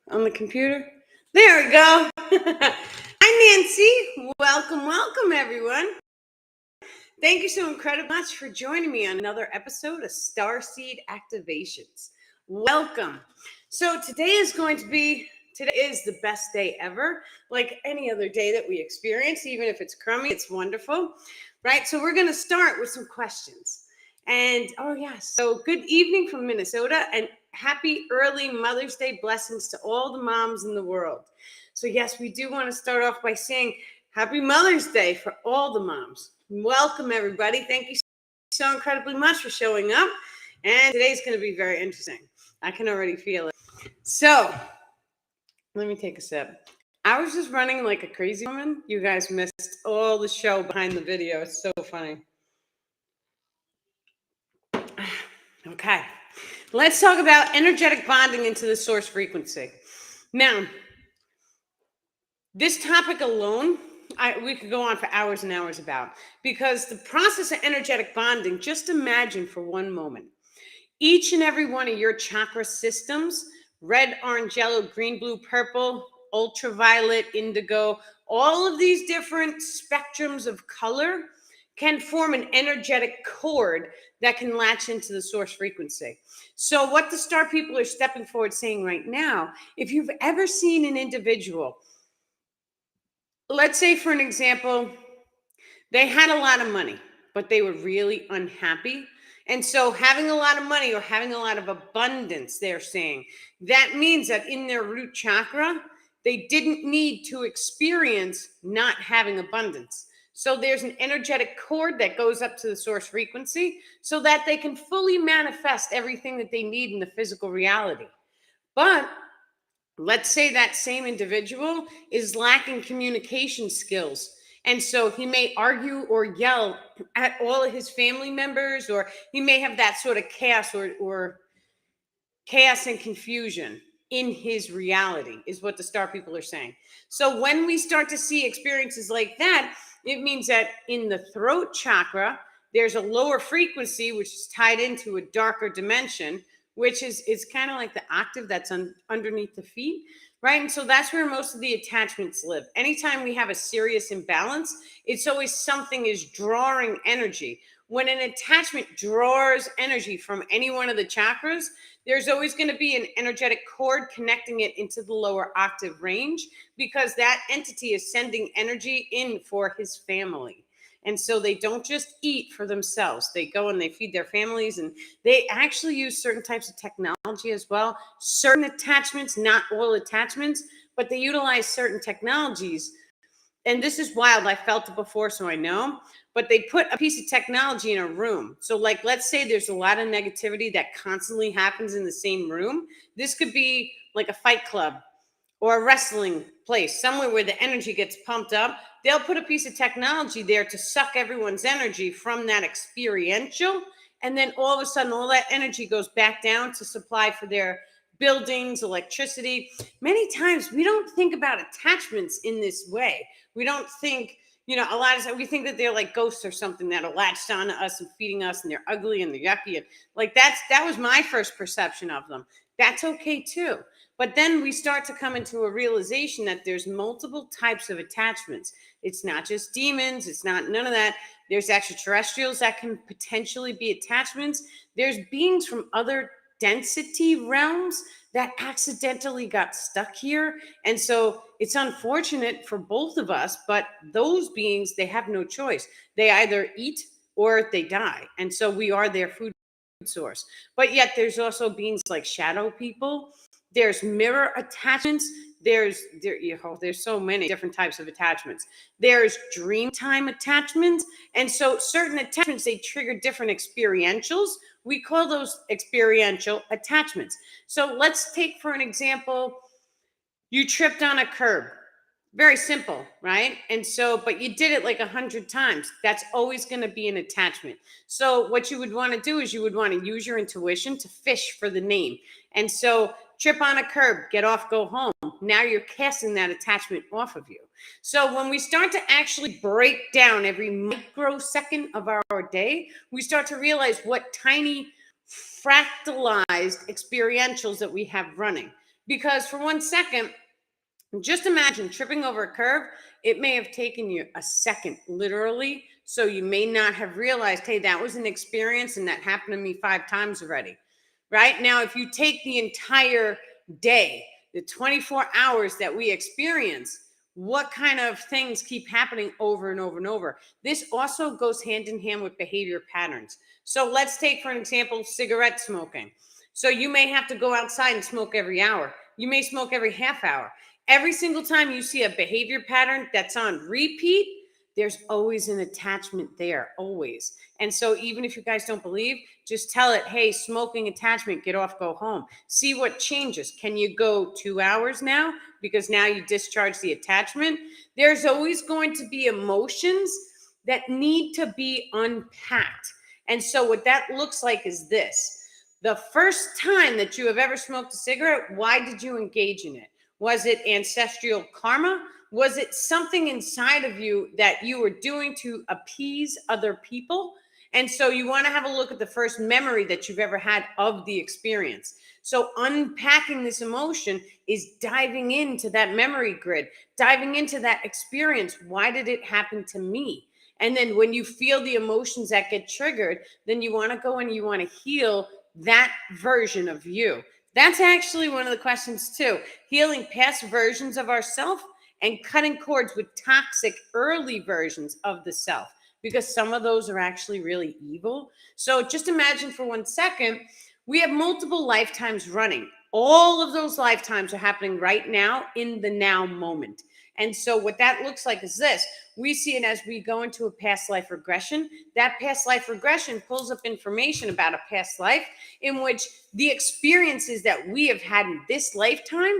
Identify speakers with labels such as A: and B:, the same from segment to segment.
A: on the computer. There we go. Hi, Nancy. Welcome, everyone. Thank you so incredibly much for joining me on another episode of Starseed Activations. Welcome. So today is the best day ever. Like any other day that we experience, even if it's crummy, it's wonderful, right? So we're going to start with some questions. And so good evening from Minnesota and happy early Mother's Day blessings to all the moms in the world. So yes, we do want to start off by saying happy Mother's Day for all the moms. Welcome, everybody. Thank you so incredibly much for showing up. And today's going to be very interesting. I can already feel it. So let me take a sip. I was just running like a crazy woman. You guys missed all the show behind the video. It's so funny. Okay. Let's talk about energetic bonding into the source frequency. Now, this topic alone, we could go on for hours and hours about, because the process of energetic bonding, just imagine for one moment, each and every one of your chakra systems, red, orange, yellow, green, blue, purple, ultraviolet, indigo, all of these different spectrums of color can form an energetic cord that can latch into the source frequency. So what the star people are stepping forward saying right now, if you've ever seen an individual, let's say for an example, they had a lot of money, but they were really unhappy. And so having a lot of money or having a lot of abundance, they're saying, that means that in their root chakra, they didn't need to experience not having abundance. So there's an energetic cord that goes up to the source frequency so that they can fully manifest everything that they need in the physical reality. But let's say that same individual is lacking communication skills. And so he may argue or yell at all of his family members, or he may have that sort of chaos or chaos and confusion in his reality, is what the star people are saying. So when we start to see experiences like that, it means that in the throat chakra, there's a lower frequency, which is tied into a darker dimension, which is kind of like the octave that's underneath the feet, right? And so that's where most of the attachments live. Anytime we have a serious imbalance, it's always something is drawing energy. When an attachment draws energy from any one of the chakras, there's always going to be an energetic cord connecting it into the lower octave range, because that entity is sending energy in for his family. And so they don't just eat for themselves. They go and they feed their families, and they actually use certain types of technology as well. Certain attachments, not all attachments, but they utilize certain technologies. And this is wild. I felt it before, so I know. But they put a piece of technology in a room. So like, let's say there's a lot of negativity that constantly happens in the same room. This could be like a fight club or a wrestling place, somewhere where the energy gets pumped up. They'll put a piece of technology there to suck everyone's energy from that experiential. And then all of a sudden, all that energy goes back down to supply for their buildings, electricity. Many times we don't think about attachments in this way. We don't think, a lot of times we think that they're like ghosts or something that are latched onto us and feeding us, and they're ugly and they're yucky. And like that was my first perception of them. That's okay too. But then we start to come into a realization that there's multiple types of attachments. It's not just demons. It's not none of that. There's extraterrestrials that can potentially be attachments. There's beings from other density realms that accidentally got stuck here. And so it's unfortunate for both of us, but those beings, they have no choice. They either eat or they die. And so we are their food source. But yet there's also beings like shadow people. There's mirror attachments. There's so many different types of attachments. There's dreamtime attachments. And so certain attachments, they trigger different experientials. We call those experiential attachments. So let's take, for an example, you tripped on a curb. Very simple, right? And so, but you did it like 100 times. That's always going to be an attachment. So what you would want to do is you would want to use your intuition to fish for the name. And so trip on a curb, get off, go home. Now you're casting that attachment off of you. So when we start to actually break down every microsecond of our day, we start to realize what tiny fractalized experientials that we have running. Because for 1 second, just imagine tripping over a curve. It may have taken you a second, literally. So you may not have realized, hey, that was an experience and that happened to me 5 times already. Right now, if you take the entire day, the 24 hours that we experience, what kind of things keep happening over and over and over? This also goes hand in hand with behavior patterns. So let's take, for an example, cigarette smoking. So you may have to go outside and smoke every hour. You may smoke every half hour. Every single time you see a behavior pattern that's on repeat, there's always an attachment there, always. And so even if you guys don't believe, just tell it, hey, smoking attachment, get off, go home. See what changes. Can you go 2 hours now? Because now you discharge the attachment. There's always going to be emotions that need to be unpacked. And so what that looks like is this. The first time that you have ever smoked a cigarette, why did you engage in it? Was it ancestral karma? Was it something inside of you that you were doing to appease other people? And so you want to have a look at the first memory that you've ever had of the experience. So unpacking this emotion is diving into that memory grid, diving into that experience. Why did it happen to me? And then when you feel the emotions that get triggered, then you want to go and you want to heal that version of you. That's actually one of the questions too. Healing past versions of ourselves and cutting cords with toxic early versions of the self, because some of those are actually really evil. So just imagine for 1 second, we have multiple lifetimes running. All of those lifetimes are happening right now in the now moment. And so what that looks like is this. We see it as we go into a past life regression. That past life regression pulls up information about a past life in which the experiences that we have had in this lifetime,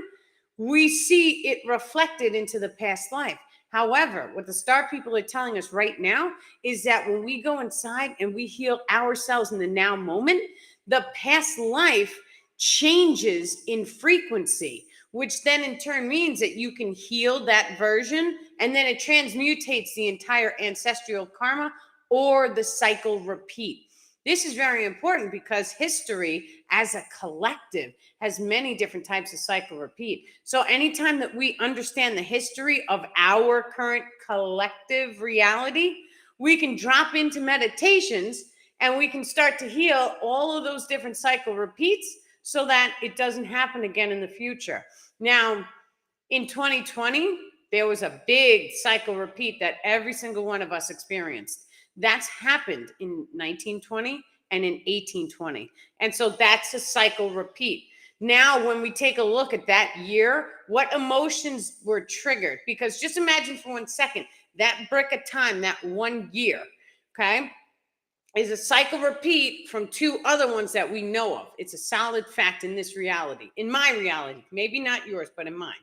A: we see it reflected into the past life. However, what the star people are telling us right now is that when we go inside and we heal ourselves in the now moment, the past life changes in frequency, which then in turn means that you can heal that version and then it transmutates the entire ancestral karma or the cycle repeat. This is very important because history as a collective has many different types of cycle repeat. So anytime that we understand the history of our current collective reality, we can drop into meditations and we can start to heal all of those different cycle repeats so that it doesn't happen again in the future. Now, in 2020, there was a big cycle repeat that every single one of us experienced. That's happened in 1920 and in 1820. And so that's a cycle repeat. Now, when we take a look at that year, what emotions were triggered? Because just imagine for 1 second, that brick of time, that 1 year, okay, is a cycle repeat from 2 other ones that we know of. It's a solid fact in this reality, in my reality, maybe not yours, but in mine.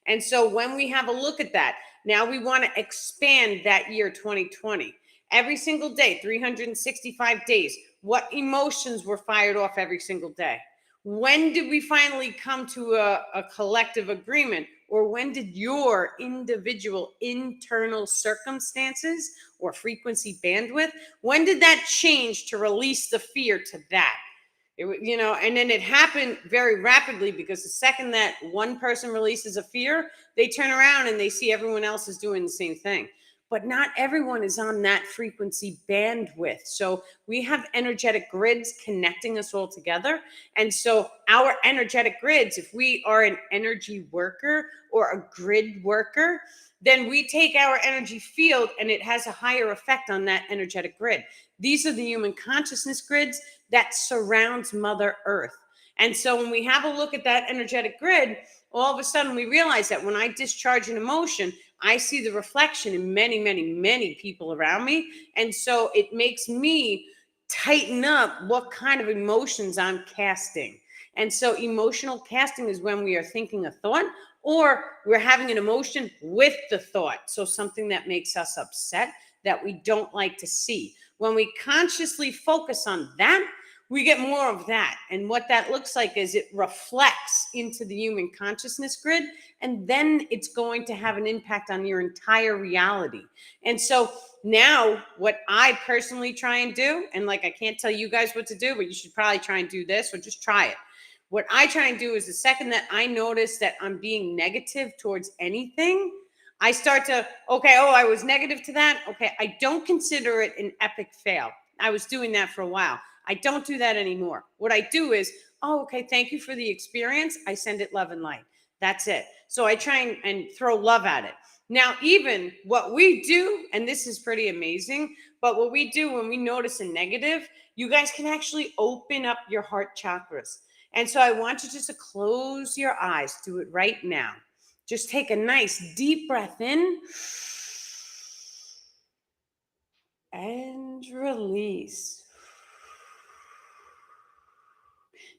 A: And so when we have a look at that, now we want to expand that year 2020. Every single day, 365 days, what emotions were fired off every single day? When did we finally come to a collective agreement? Or when did your individual internal circumstances or frequency bandwidth, when did that change to release the fear to that? And then it happened very rapidly because the second that one person releases a fear, they turn around and they see everyone else is doing the same thing. But not everyone is on that frequency bandwidth. So we have energetic grids connecting us all together. And so our energetic grids, if we are an energy worker or a grid worker, then we take our energy field and it has a higher effect on that energetic grid. These are the human consciousness grids that surrounds Mother Earth. And so when we have a look at that energetic grid, all of a sudden we realize that when I discharge an emotion, I see the reflection in many, many, many people around me. And so it makes me tighten up what kind of emotions I'm casting. And so emotional casting is when we are thinking a thought or we're having an emotion with the thought. So something that makes us upset that we don't like to see. When we consciously focus on that, we get more of that. And what that looks like is it reflects into the human consciousness grid, and then it's going to have an impact on your entire reality. And so now what I personally try and do, and like I can't tell you guys what to do, but you should probably try and do this or just try it. What I try and do is the second that I notice that I'm being negative towards anything, I start to, okay, oh, I was negative to that. Okay, I don't consider it an epic fail. I was doing that for a while. I don't do that anymore. What I do is, oh, okay, thank you for the experience. I send it love and light. That's it. So I try and throw love at it. Now, even what we do, and this is pretty amazing, but what we do when we notice a negative, you guys can actually open up your heart chakras. And so I want you just to close your eyes. Do it right now. Just take a nice deep breath in and release.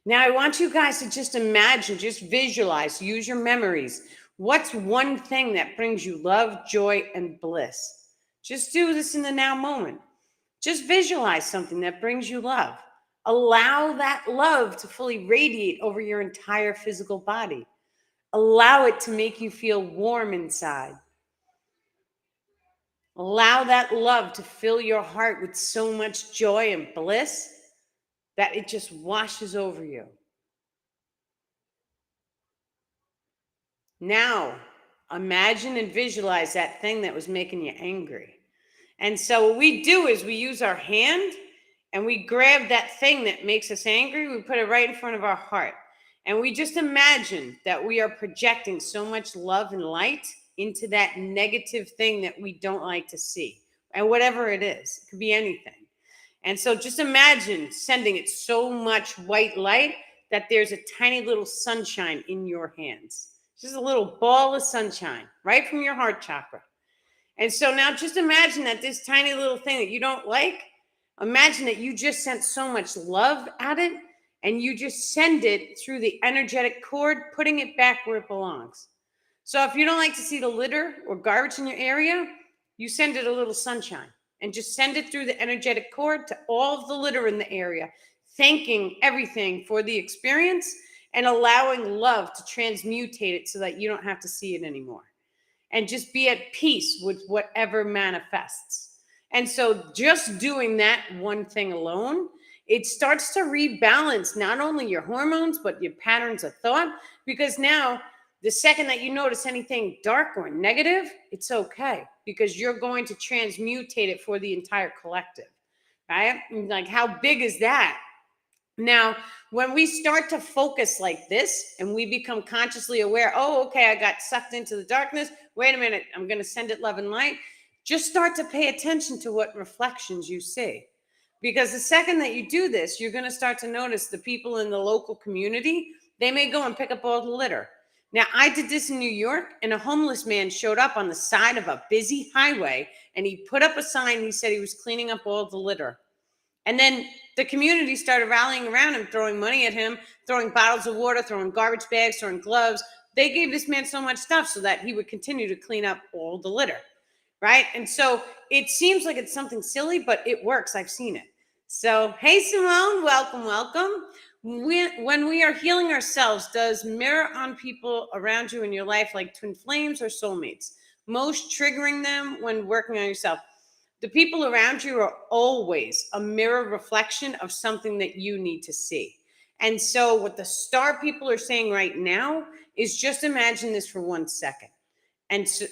A: Now, I want you guys to just imagine, just visualize, use your memories. What's one thing that brings you love, joy, and bliss? Just do this in the now moment. Just visualize something that brings you love. Allow that love to fully radiate over your entire physical body. Allow it to make you feel warm inside. Allow that love to fill your heart with so much joy and bliss that it just washes over you. Now, imagine and visualize that thing that was making you angry. And so what we do is we use our hand and we grab that thing that makes us angry, we put it right in front of our heart. And we just imagine that we are projecting so much love and light into that negative thing that we don't like to see. And whatever it is, it could be anything. And so just imagine sending it so much white light that there's a tiny little sunshine in your hands. Just a little ball of sunshine right from your heart chakra. And so now just imagine that this tiny little thing that you don't like, imagine that you just sent so much love at it and you just send it through the energetic cord, putting it back where it belongs. So if you don't like to see the litter or garbage in your area, you send it a little sunshine and just send it through the energetic cord to all of the litter in the area, thanking everything for the experience and allowing love to transmutate it so that you don't have to see it anymore. And just be at peace with whatever manifests. And so just doing that one thing alone, it starts to rebalance not only your hormones, but your patterns of thought. Because now, the second that you notice anything dark or negative, it's okay because you're going to transmutate it for the entire collective, right? Like, how big is that? Now, when we start to focus like this and we become consciously aware, oh, okay, I got sucked into the darkness. Wait a minute, I'm going to send it love and light. Just start to pay attention to what reflections you see. Because the second that you do this, you're going to start to notice the people in the local community, they may go and pick up all the litter. Now, I did this in New York, and a homeless man showed up on the side of a busy highway, and he put up a sign. He said he was cleaning up all the litter. And then the community started rallying around him, throwing money at him, throwing bottles of water, throwing garbage bags, throwing gloves. They gave this man so much stuff so that he would continue to clean up all the litter, right? And so it seems like it's something silly, but it works. I've seen it. So, hey, Simone, welcome, welcome. When we are healing ourselves, does mirror on people around you in your life like twin flames or soulmates? Most triggering them when working on yourself. The people around you are always a mirror reflection of something that you need to see. And so what the star people are saying right now is just imagine this for 1 second. And so,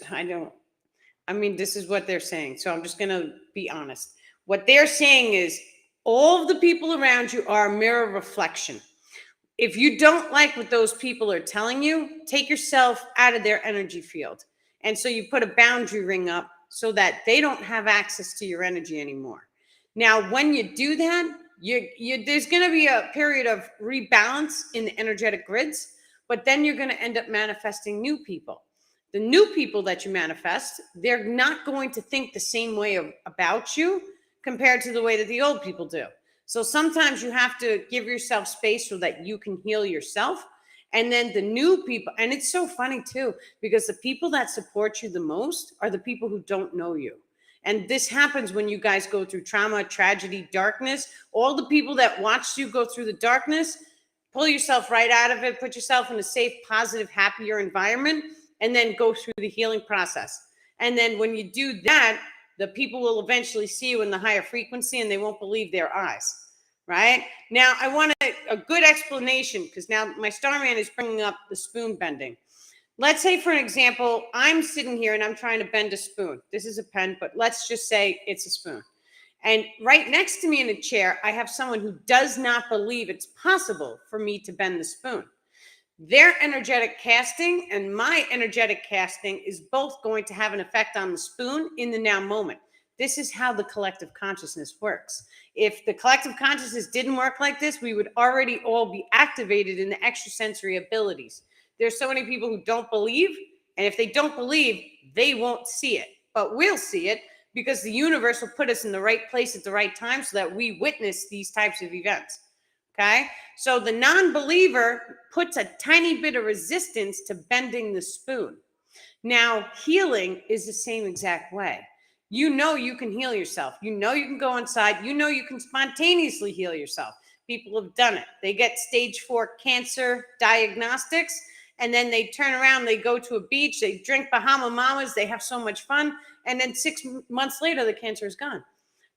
A: this is what they're saying. So I'm just going to be honest. What they're saying is all of the people around you are a mirror reflection. If you don't like what those people are telling you, take yourself out of their energy field. And so you put a boundary ring up so that they don't have access to your energy anymore. Now, when you do that, there's going to be a period of rebalance in the energetic grids, but then you're going to end up manifesting new people. The new people that you manifest, they're not going to think the same way about you compared to the way that the old people do. So sometimes you have to give yourself space so that you can heal yourself. And then the new people, and it's so funny too, because the people that support you the most are the people who don't know you. And this happens when you guys go through trauma, tragedy, darkness. All the people that watched you go through the darkness, pull yourself right out of it, put yourself in a safe, positive, happier environment, and then go through the healing process. And then when you do that, the people will eventually see you in the higher frequency and they won't believe their eyes. right? Now, I want a good explanation because now my Starman is bringing up the spoon bending. Let's say, for an example, I'm sitting here and I'm trying to bend a spoon. This is a pen, but let's just say it's a spoon. And right next to me in a chair, I have someone who does not believe it's possible for me to bend the spoon. Their energetic casting and my energetic casting is both going to have an effect on the spoon in the now moment. This is how the collective consciousness works. If the collective consciousness didn't work like this, we would already all be activated in the extrasensory abilities. There's so many people who don't believe, and if they don't believe, they won't see it. But we'll see it because the universe will put us in the right place at the right time so that we witness these types of events. Okay? So the non-believer puts a tiny bit of resistance to bending the spoon. Now, healing is the same exact way. You know you can heal yourself. You know you can go inside. You know you can spontaneously heal yourself. People have done it. They get stage 4 cancer diagnostics, and then they turn around, they go to a beach, they drink Bahama Mamas, they have so much fun, and then 6 months later, the cancer is gone.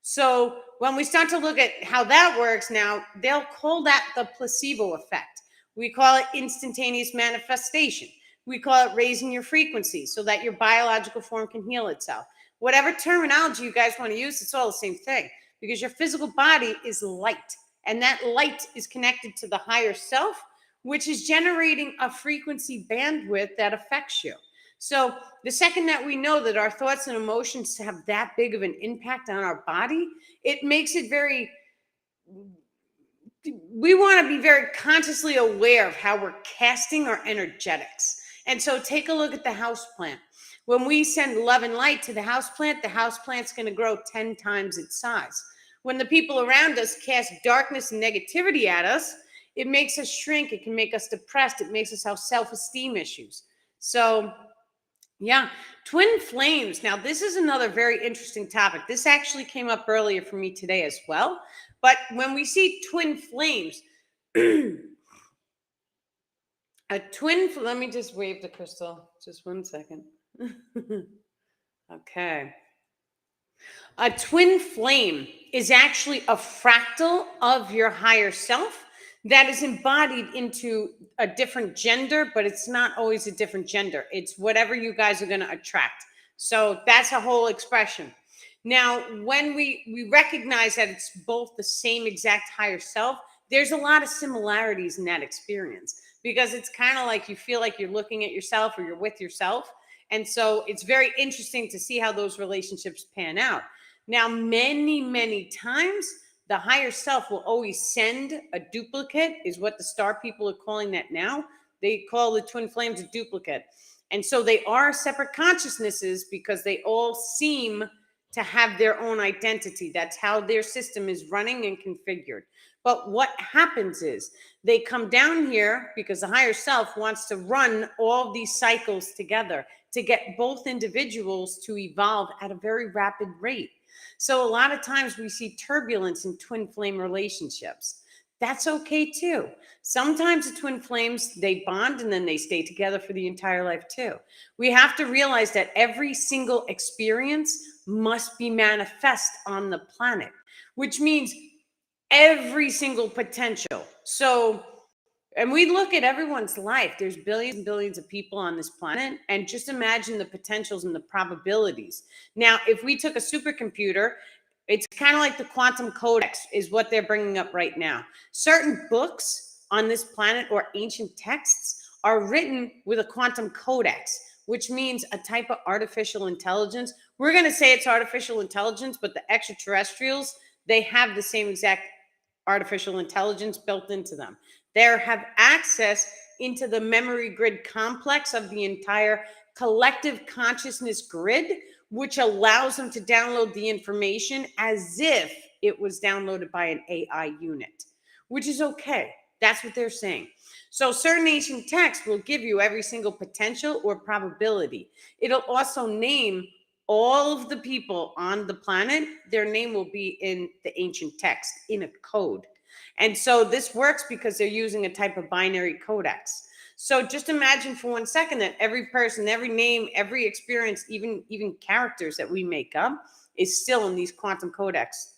A: So when we start to look at how that works now, they'll call that the placebo effect. We call it instantaneous manifestation. We call it raising your frequency so that your biological form can heal itself. Whatever terminology you guys want to use, it's all the same thing because your physical body is light, and that light is connected to the higher self, which is generating a frequency bandwidth that affects you. So the second that we know that our thoughts and emotions have that big of an impact on our body, it makes it very, we want to be very consciously aware of how we're casting our energetics. And so take a look at the house plant. When we send love and light to the house plant's going to grow 10 times its size. When the people around us cast darkness and negativity at us, it makes us shrink. It can make us depressed. It makes us have self-esteem issues. So yeah, twin flames. Now, this is another very interesting topic. This actually came up earlier for me today as well. But when we see twin flames, let me just wave the crystal. Just 1 second. Okay. A twin flame is actually a fractal of your higher self that is embodied into a different gender, but it's not always a different gender. It's whatever you guys are going to attract. So that's a whole expression. Now, when we recognize that it's both the same exact higher self, there's a lot of similarities in that experience because it's kind of like you feel like you're looking at yourself or you're with yourself. And so it's very interesting to see how those relationships pan out. Now, many, many times, the higher self will always send a duplicate, is what the star people are calling that now. They call the twin flames a duplicate. And so they are separate consciousnesses because they all seem to have their own identity. That's how their system is running and configured. But what happens is they come down here because the higher self wants to run all these cycles together to get both individuals to evolve at a very rapid rate. So a lot of times we see turbulence in twin flame relationships. That's okay too. Sometimes the twin flames, they bond and then they stay together for the entire life too. We have to realize that every single experience must be manifest on the planet, which means every single potential. So, and we look at everyone's life. There's billions and billions of people on this planet, and just imagine the potentials and the probabilities. Now, if we took a supercomputer, it's kind of like the quantum codex is what they're bringing up right now. Certain books on this planet or ancient texts are written with a quantum codex, which means a type of artificial intelligence. We're going to say it's artificial intelligence, but the extraterrestrials, they have the same exact artificial intelligence built into them. They have access into the memory grid complex of the entire collective consciousness grid, which allows them to download the information as if it was downloaded by an AI unit, which is okay. That's what they're saying. So certain ancient texts will give you every single potential or probability. It'll also name all of the people on the planet. Their name will be in the ancient text in a code. And so this works because they're using a type of binary codex. So just imagine for 1 second that every person, every name, every experience, even characters that we make up is still in these quantum codex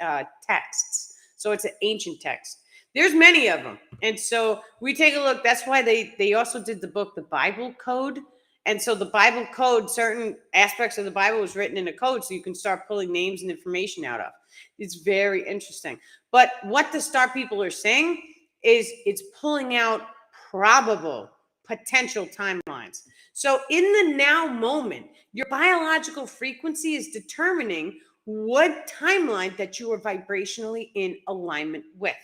A: texts. So it's an ancient text. There's many of them. And so we take a look. That's why they also did the book, the Bible Code. And so the Bible Code, certain aspects of the Bible was written in a code so you can start pulling names and information out of. It's very interesting. But what the star people are saying is it's pulling out probable potential timelines. So in the now moment, your biological frequency is determining what timeline that you are vibrationally in alignment with.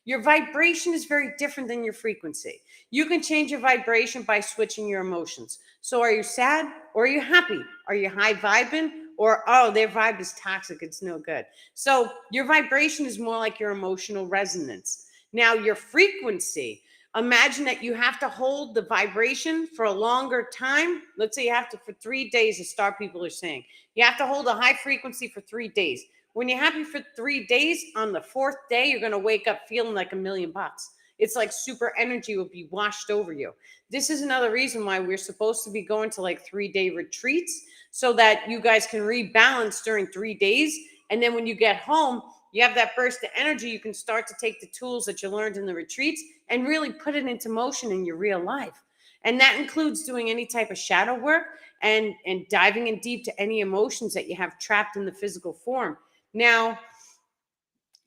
A: Your vibration is very different than your frequency. You can change your vibration by switching your emotions. So are you sad or are you happy? Are you high vibing or, oh, their vibe is toxic, it's no good? So your vibration is more like your emotional resonance. Now your frequency, imagine that you have to hold the vibration for a longer time. Let's say you have to for 3 days, as star people are saying. You have to hold a high frequency for 3 days. When you're happy for 3 days, on the 4th day, you're going to wake up feeling like $1,000,000. It's like super energy will be washed over you. This is another reason why we're supposed to be going to like 3-day retreats so that you guys can rebalance during 3 days. And then when you get home, you have that burst of energy. You can start to take the tools that you learned in the retreats and really put it into motion in your real life. And that includes doing any type of shadow work and diving in deep to any emotions that you have trapped in the physical form. Now,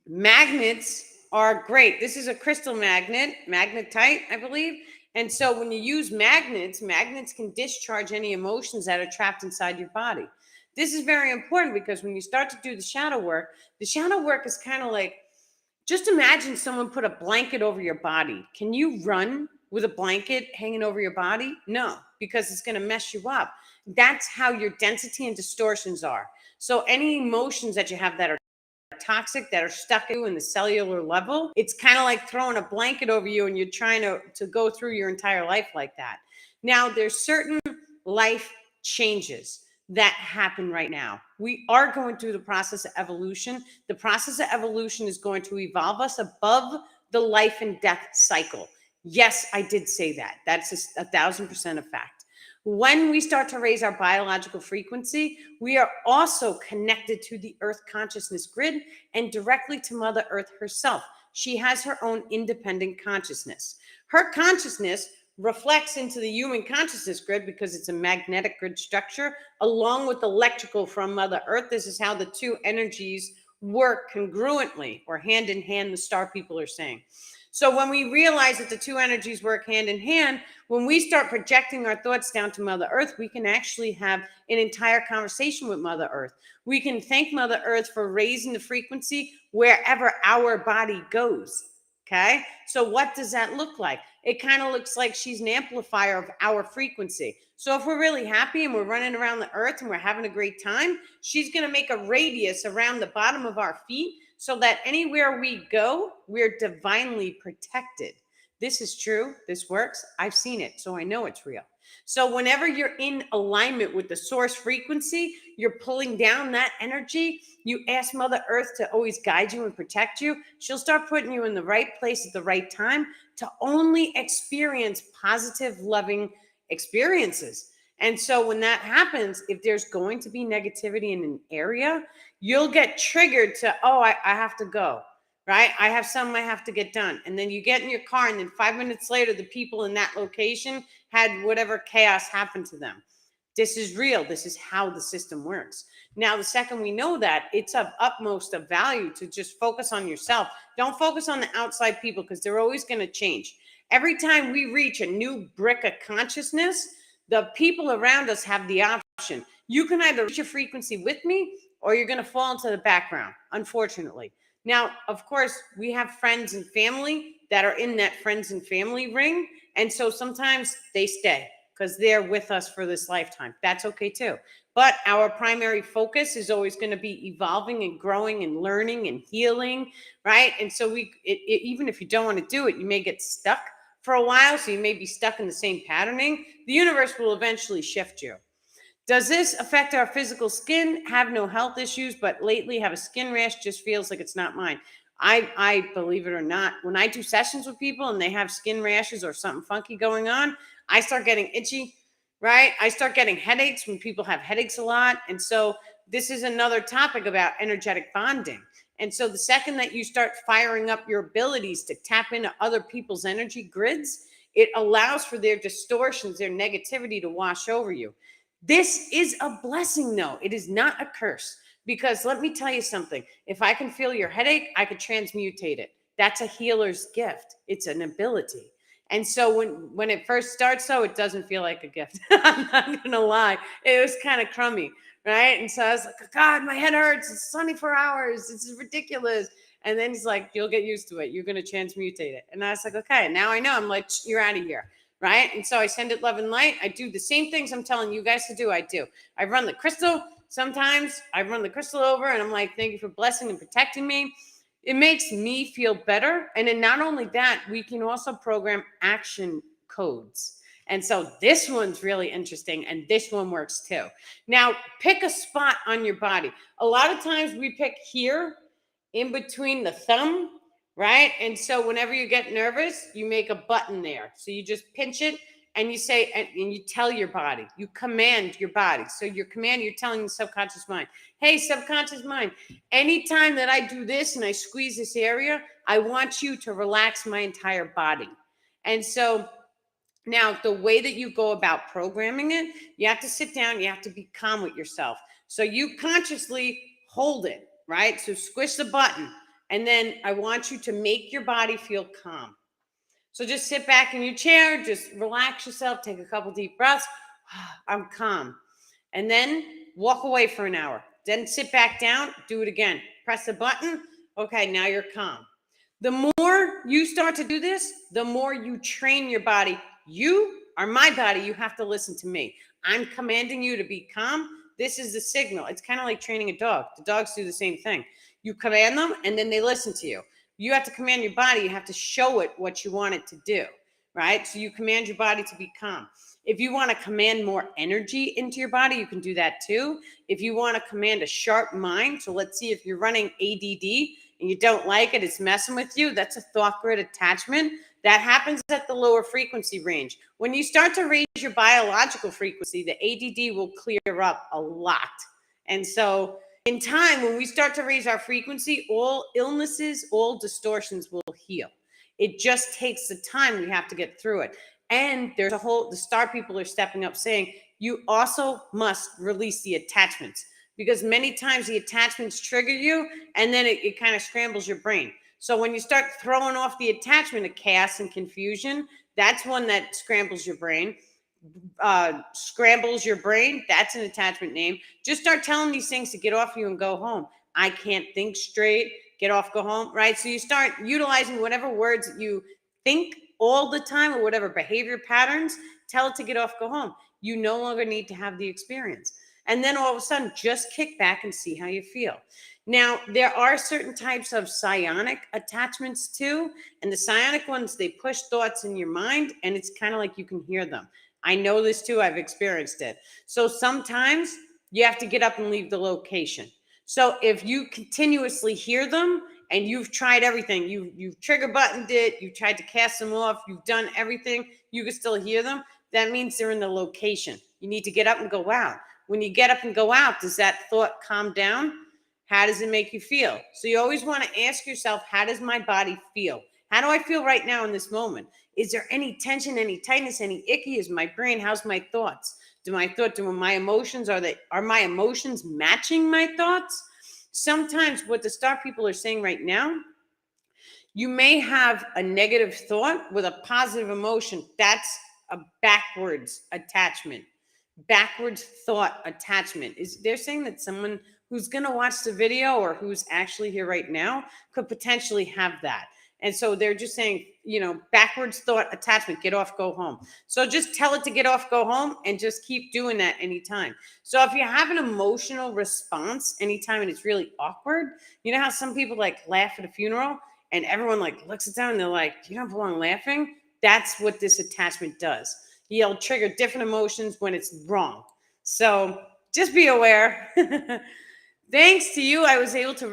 A: magnets are great. This is a crystal magnet, magnetite, I believe. And so when you use magnets, magnets can discharge any emotions that are trapped inside your body. This is very important because when you start to do the shadow work is kind of like, just imagine someone put a blanket over your body. Can you run with a blanket hanging over your body? No, because it's going to mess you up. That's how your density and distortions are. So any emotions that you have that are toxic, that are stuck in the cellular level, it's kind of like throwing a blanket over you and you're trying to go through your entire life like that. Now, there's certain life changes that happen right now. We are going through the process of evolution. The process of evolution is going to evolve us above the life and death cycle. Yes, I did say that. That's 1,000% a fact. When we start to raise our biological frequency, we are also connected to the Earth consciousness grid and directly to Mother Earth herself. She has her own independent consciousness. Her consciousness reflects into the human consciousness grid because it's a magnetic grid structure, along with electrical from Mother Earth. This is how the two energies work congruently, or hand in hand, the star people are saying. So when we realize that the two energies work hand in hand, when we start projecting our thoughts down to Mother Earth, we can actually have an entire conversation with Mother Earth. We can thank Mother Earth for raising the frequency wherever our body goes. Okay. So what does that look like? It kind of looks like she's an amplifier of our frequency. So if we're really happy and we're running around the earth and we're having a great time, she's going to make a radius around the bottom of our feet so that anywhere we go, we're divinely protected. This is true. This works. I've seen it, so I know it's real. So whenever you're in alignment with the source frequency, you're pulling down that energy. You ask Mother Earth to always guide you and protect you. She'll start putting you in the right place at the right time to only experience positive, loving experiences. And so when that happens, if there's going to be negativity in an area, you'll get triggered to, oh, I have to go. Right? I have something I have to get done. And then you get in your car, and then 5 minutes later, the people in that location had whatever chaos happened to them. This is real. This is how the system works. Now, the second we know that, it's of utmost of value to just focus on yourself. Don't focus on the outside people because they're always going to change. Every time we reach a new brick of consciousness, the people around us have the option. You can either reach a frequency with me or you're going to fall into the background, unfortunately. Now, of course, we have friends and family that are in that friends and family ring. And so sometimes they stay because they're with us for this lifetime. That's okay too. But our primary focus is always going to be evolving and growing and learning and healing, right? And so even if you don't want to do it, you may get stuck for a while. So you may be stuck in the same patterning. The universe will eventually shift you. Does this affect our physical skin? Have no health issues, but lately have a skin rash, just feels like it's not mine. I believe it or not, when I do sessions with people and they have skin rashes or something funky going on, I start getting itchy, right? I start getting headaches when people have headaches a lot. And so this is another topic about energetic bonding. And so the second that you start firing up your abilities to tap into other people's energy grids, it allows for their distortions, their negativity to wash over you. This is a blessing, though. It is not a curse. Because let me tell you something. If I can feel your headache, I could transmutate it. That's a healer's gift. It's an ability. And so when it first starts, though, it doesn't feel like a gift. I'm not gonna lie. It was kind of crummy, right? And so I was like, God, my head hurts. It's 24 hours. This is ridiculous. And then he's like, you'll get used to it. You're gonna transmutate it. And I was like, okay, now I know. I'm like, you're out of here. Right. And so I send it love and light. I do the same things I'm telling you guys to do. I do. I run the crystal. Sometimes I run the crystal over and I'm like, thank you for blessing and protecting me. It makes me feel better. And then not only that, we can also program action codes. And so this one's really interesting. And this one works too. Now, pick a spot on your body. A lot of times we pick here in between the thumb, right? And so whenever you get nervous, you make a button there. So you just pinch it and you say, and you tell your body, you command your body. So you're telling the subconscious mind, hey, subconscious mind, anytime that I do this and I squeeze this area, I want you to relax my entire body. And so now the way that you go about programming it, you have to sit down, you have to be calm with yourself. So you consciously hold it, right? So squish the button. And then I want you to make your body feel calm. So just sit back in your chair, just relax yourself, take a couple deep breaths. I'm calm. And then walk away for an hour. Then sit back down, do it again. Press the button. Okay, now you're calm. The more you start to do this, the more you train your body. You are my body. You have to listen to me. I'm commanding you to be calm. This is the signal. It's kind of like training a dog. The dogs do the same thing. You command them and then they listen to you. You have to command your body. You have to show it what you want it to do, right? So you command your body to be calm. If you want to command more energy into your body, you can do that too. If you want to command a sharp mind, so let's see if you're running ADD and you don't like it, it's messing with you, that's a thought grid attachment. That happens at the lower frequency range. When you start to raise your biological frequency, the ADD will clear up a lot. And so in time, when we start to raise our frequency, all illnesses, all distortions will heal. It just takes the time. We have to get through it. And there's the star people are stepping up saying, you also must release the attachments, because many times the attachments trigger you and then it kind of scrambles your brain. So when you start throwing off the attachment of chaos and confusion, that's one that scrambles your brain. Scrambles your brain, that's an attachment name. Just start telling these things to get off you and go home. I can't think straight, get off, go home, right? So you start utilizing whatever words that you think all the time or whatever behavior patterns, tell it to get off, go home. You no longer need to have the experience. And then all of a sudden, just kick back and see how you feel. Now, there are certain types of psionic attachments too. And the psionic ones, they push thoughts in your mind and it's kind of like you can hear them. I know this too. I've experienced it. So sometimes you have to get up and leave the location. So if you continuously hear them and you've tried everything, you've trigger buttoned it, you tried to cast them off, you've done everything, you can still hear them, that means they're in the location. You need to get up and go out. When you get up and go out, does that thought calm down? How does it make you feel? So you always want to ask yourself, how does my body feel? How do I feel right now in this moment? Is there any tension, any tightness, any icky? Is my brain, how's my thoughts? Do my emotions, are my emotions matching my thoughts? Sometimes what the star people are saying right now, you may have a negative thought with a positive emotion. That's a backwards attachment. Backwards thought attachment. They're saying that someone who's going to watch the video or who's actually here right now could potentially have that. And so they're just saying, backwards thought attachment, get off, go home. So just tell it to get off, go home, and just keep doing that anytime. So if you have an emotional response anytime and it's really awkward, you know how some people like laugh at a funeral and everyone like looks at them and they're like, you don't belong laughing? That's what this attachment does. You'll trigger different emotions when it's wrong. So just be aware. Thanks to you, I was able to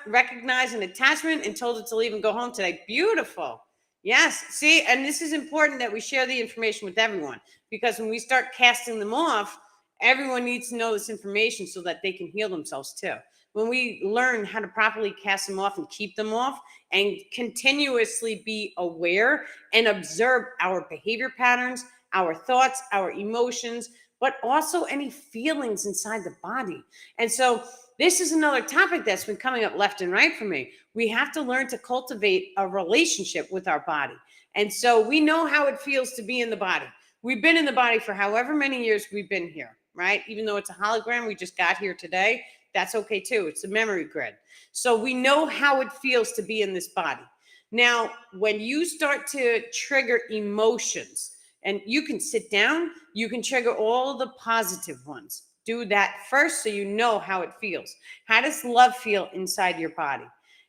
A: recognize an attachment and told it to leave and go home today. Beautiful. Yes. See, and this is important that we share the information with everyone, because when we start casting them off, everyone needs to know this information so that they can heal themselves too. when we learn how to properly cast them off and keep them off and continuously be aware and observe our behavior patterns, our thoughts, our emotions, but also any feelings inside the body. And so this is another topic that's been coming up left and right for me. We have to learn to cultivate a relationship with our body. And so we know how it feels to be in the body. We've been in the body for however many years we've been here, right? Even though it's a hologram, we just got here today. That's okay too. It's a memory grid. So we know how it feels to be in this body. Now, when you start to trigger emotions, and you can sit down, you can trigger all the positive ones. Do that first so you know how it feels. How does love feel inside your body?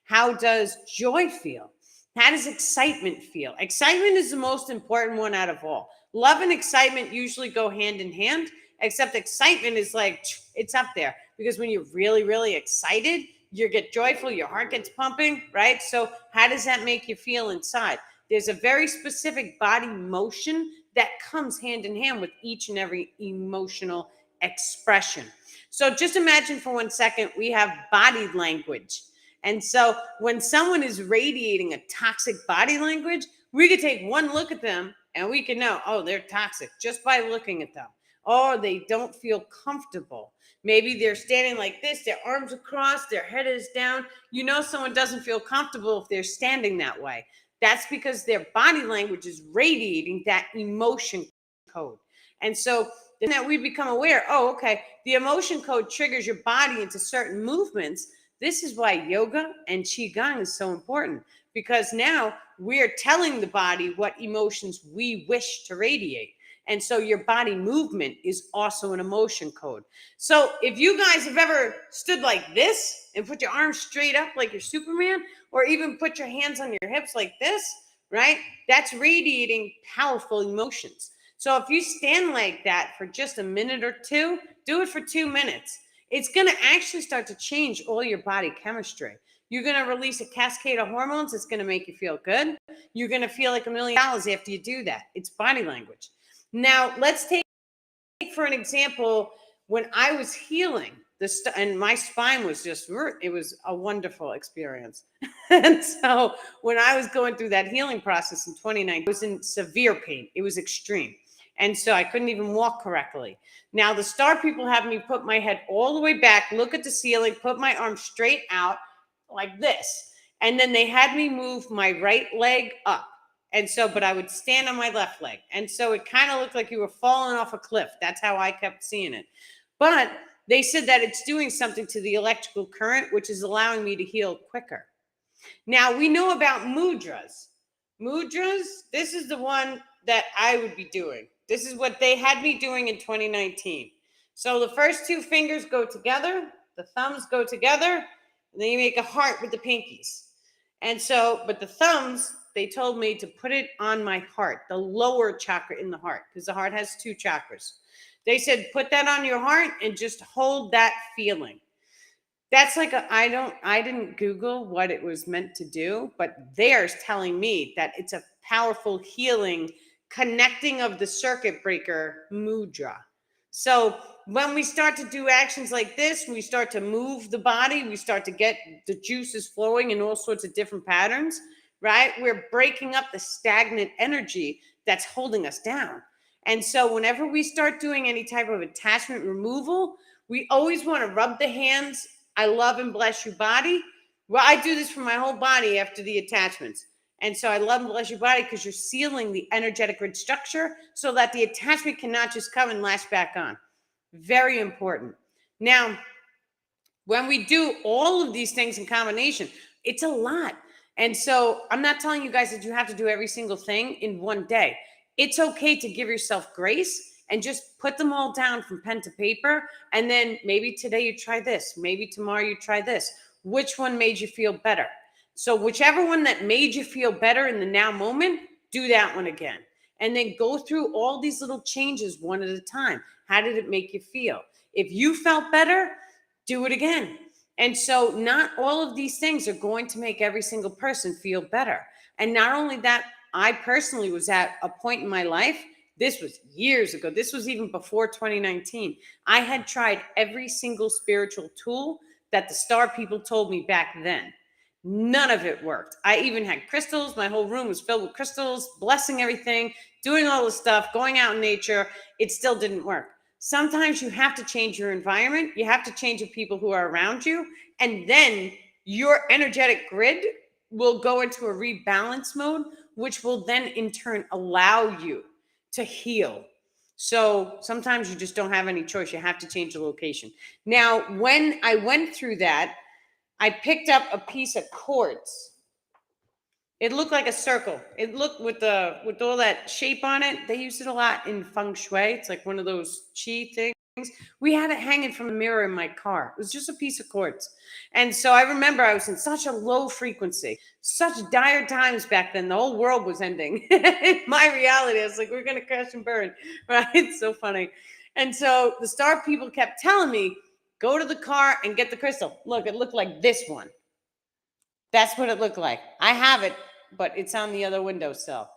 A: How does joy feel? How does excitement feel? Excitement is the most important one out of all. Love and excitement usually go hand in hand, except excitement is like, it's up there. Because when you're really, really excited, you get joyful, your heart gets pumping, right? So how does that make you feel inside? There's a very specific body motion that comes hand in hand with each and every emotional expression. So just imagine for 1 second, we have body language. And so when someone is radiating a toxic body language, we could take one look at them and we can know, oh, they're toxic just by looking at them. Or they don't feel comfortable. Maybe they're standing like this, their arms across, their head is down. You know someone doesn't feel comfortable if they're standing that way. That's because their body language is radiating that emotion code. And so then that we become aware, oh, okay, the emotion code triggers your body into certain movements. This is why yoga and qigong is so important, because now we're telling the body what emotions we wish to radiate. And so your body movement is also an emotion code. So if you guys have ever stood like this and put your arms straight up like you're Superman, or even put your hands on your hips like this, right? That's radiating powerful emotions. So if you stand like that for just a minute or two, do it for 2 minutes. It's going to actually start to change all your body chemistry. You're going to release a cascade of hormones. It's going to make you feel good. You're going to feel like $1 million after you do that. It's body language. Now, let's take for an example, when I was healing, and my spine was just, it was a wonderful experience. And so when I was going through that healing process in 2019, I was in severe pain. It was extreme. And so I couldn't even walk correctly. Now, the star people have me put my head all the way back, look at the ceiling, put my arm straight out like this. And then they had me move my right leg up. And so, but I would stand on my left leg. And so it kind of looked like you were falling off a cliff. That's how I kept seeing it. But they said that it's doing something to the electrical current, which is allowing me to heal quicker. Now, we know about mudras. Mudras, this is the one that I would be doing. This is what they had me doing in 2019. So the first 2 fingers go together, the thumbs go together, and then you make a heart with the pinkies. And so, but the thumbs, they told me to put it on my heart, the lower chakra in the heart, because the heart has 2 chakras. They said, put that on your heart and just hold that feeling. That's like I didn't Google what it was meant to do, but theirs telling me that it's a powerful healing connecting of the circuit breaker mudra. So when we start to do actions like this, we start to move the body, we start to get the juices flowing in all sorts of different patterns, right? We're breaking up the stagnant energy that's holding us down. And so whenever we start doing any type of attachment removal, we always want to rub the hands. I love and bless you body. Well, I do this for my whole body after the attachments. And so I love and bless your body because you're sealing the energetic grid structure so that the attachment cannot just come and lash back on. Very important. Now, when we do all of these things in combination, it's a lot. And so I'm not telling you guys that you have to do every single thing in one day. It's okay to give yourself grace and just put them all down from pen to paper. And then maybe today you try this, maybe tomorrow you try this. Which one made you feel better? So whichever one that made you feel better in the now moment, do that one again. And then go through all these little changes one at a time. How did it make you feel? If you felt better, do it again. And so not all of these things are going to make every single person feel better. And not only that, I personally was at a point in my life, this was years ago, this was even before 2019. I had tried every single spiritual tool that the star people told me back then. None of it worked. I even had crystals. My whole room was filled with crystals, blessing everything, doing all the stuff, going out in nature. It still didn't work. Sometimes you have to change your environment. You have to change the people who are around you. And then your energetic grid will go into a rebalance mode, which will then in turn allow you to heal. So sometimes you just don't have any choice. You have to change the location. Now, when I went through that, I picked up a piece of quartz. It looked like a circle. It looked with all that shape on it. They use it a lot in feng shui. It's like one of those chi things. We had it hanging from the mirror in my car. It was just a piece of quartz. And so I remember I was in such a low frequency, such dire times back then. The whole world was ending. In my reality, I was like, we're going to crash and burn. Right? It's so funny. And so the star people kept telling me, go to the car and get the crystal. Look, it looked like this one. That's what it looked like. I have it, but it's on the other windowsill.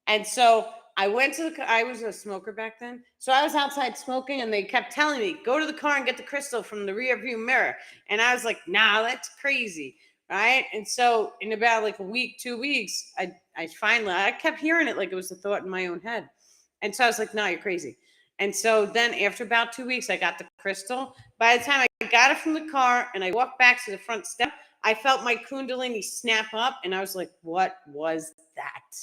A: And so I went to the car. I was a smoker back then. So I was outside smoking and they kept telling me, go to the car and get the crystal from the rear view mirror. And I was like, nah, that's crazy. Right. And so in about like a week, 2 weeks, I kept hearing it like it was a thought in my own head. And so I was like, no, you're crazy. And so then after about 2 weeks, I got the crystal. By the time I got it from the car and I walked back to the front step, I felt my kundalini snap up and I was like, what was that?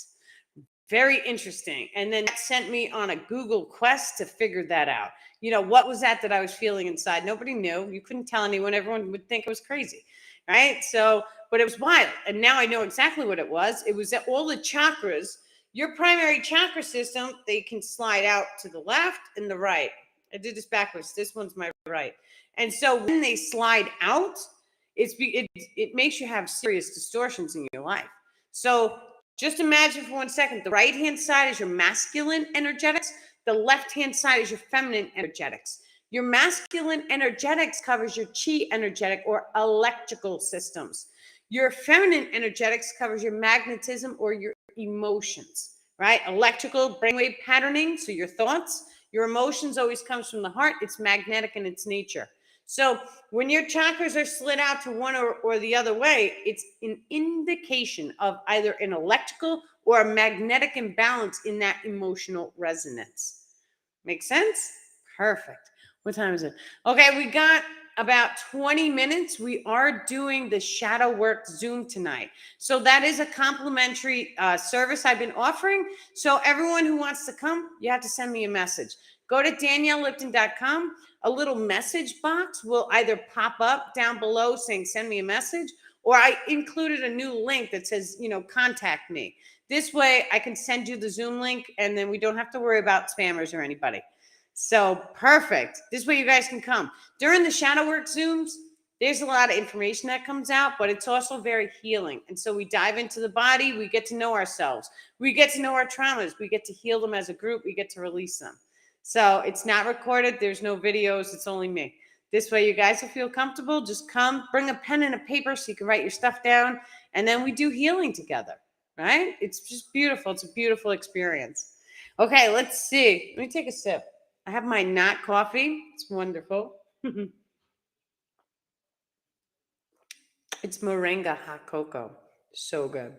A: Very interesting. And then that sent me on a Google quest to figure that out. You know, what was that I was feeling inside? Nobody knew. You couldn't tell anyone. Everyone would think it was crazy. Right. So, but it was wild. And now I know exactly what it was. It was that all the chakras, your primary chakra system, they can slide out to the left and the right. I did this backwards. This one's my right. And so when they slide out, it makes you have serious distortions in your life. So just imagine for 1 second, the right hand side is your masculine energetics, the left hand side is your feminine energetics. Your masculine energetics covers your chi energetic or electrical systems. Your feminine energetics covers your magnetism or your emotions, right? Electrical brainwave patterning, so your thoughts. Your emotions always comes from the heart. It's magnetic in its nature. So when your chakras are slid out to one or the other way, it's an indication of either an electrical or a magnetic imbalance in that emotional resonance. Make sense? Perfect. What time is it? Okay, we got about 20 minutes. We are doing the shadow work Zoom tonight. So that is a complimentary service I've been offering. So everyone who wants to come, you have to send me a message. Go to daniellelipton.com. A little message box will either pop up down below saying send me a message, or I included a new link that says, contact me. This way I can send you the Zoom link and then we don't have to worry about spammers or anybody. So perfect. This way you guys can come. During the shadow work Zooms, there's a lot of information that comes out, but it's also very healing. And so we dive into the body. We get to know ourselves. We get to know our traumas. We get to heal them as a group. We get to release them. So it's not recorded. There's no videos. It's only me. This way you guys will feel comfortable. Just come, bring a pen and a paper so you can write your stuff down. And then we do healing together, right? It's just beautiful. It's a beautiful experience. Okay, let's see. Let me take a sip. I have my not coffee. It's wonderful. It's moringa hot cocoa. So good.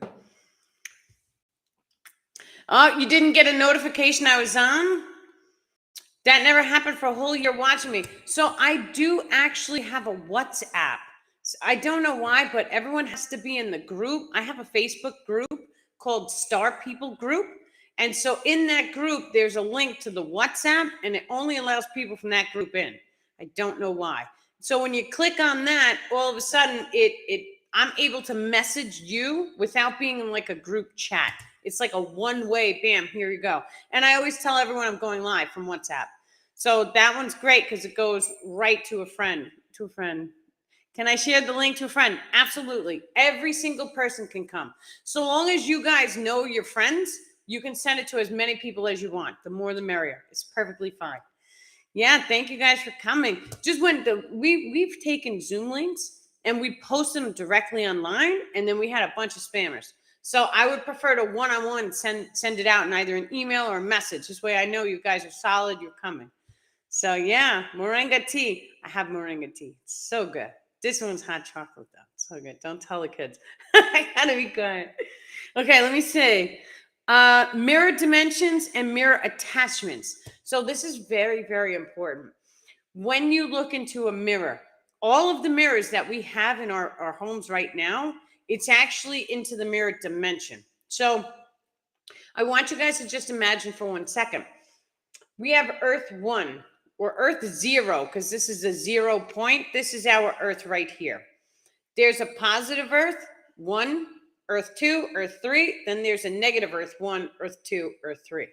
A: Oh, you didn't get a notification I was on? That never happened for a whole year watching me. So I do actually have a WhatsApp. I don't know why, but everyone has to be in the group. I have a Facebook group called Star People Group. And so in that group, there's a link to the WhatsApp, and it only allows people from that group in. I don't know why. So when you click on that, all of a sudden, I'm able to message you without being in like a group chat. It's like a one-way, bam, here you go. And I always tell everyone I'm going live from WhatsApp. So that one's great because it goes right to a friend. Can I share the link to a friend? Absolutely. Every single person can come. So long as you guys know your friends, you can send it to as many people as you want. The more the merrier. It's perfectly fine. Yeah, thank you guys for coming. Just when we've taken Zoom links and we posted them directly online, and then we had a bunch of spammers. So I would prefer to one-on-one send it out in either an email or a message. This way I know you guys are solid, you're coming. So yeah, moringa tea. I have moringa tea. It's so good. This one's hot chocolate though. So good. Don't tell the kids. I gotta be quiet. Okay, let me see. Mirror dimensions and mirror attachments. So this is very, very important. When you look into a mirror, all of the mirrors that we have in our homes right now, it's actually into the mirror dimension. So I want you guys to just imagine for 1 second. We have Earth 1 or Earth 0, because this is a 0 point. This is our Earth right here. There's a positive Earth 1, Earth 2, Earth 3. Then there's a negative Earth 1, Earth 2, Earth 3.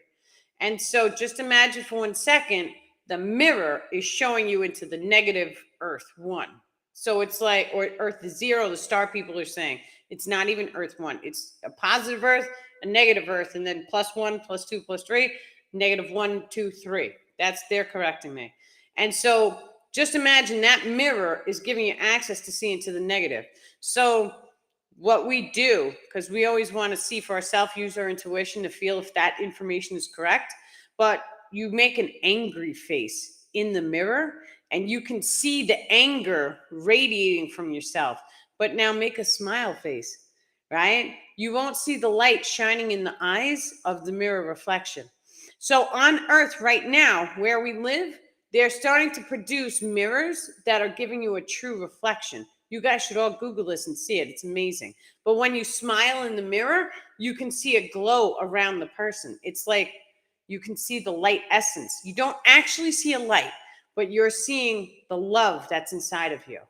A: And so just imagine for 1 second, the mirror is showing you into the negative Earth 1. So it's like, or Earth 0, the star people are saying, it's not even Earth 1. It's a positive Earth, a negative Earth, and then +1, +2, +3, -1, 2, 3. They're correcting me. And so just imagine that mirror is giving you access to see into the negative. So what we do, because we always want to see for ourselves, use our intuition to feel if that information is correct, but you make an angry face in the mirror and you can see the anger radiating from yourself. But now make a smile face, right? You won't see the light shining in the eyes of the mirror reflection. So on Earth right now, where we live, they're starting to produce mirrors that are giving you a true reflection. You guys should all Google this and see it. It's amazing. But when you smile in the mirror, you can see a glow around the person. It's like you can see the light essence. You don't actually see a light, but you're seeing the love that's inside of you.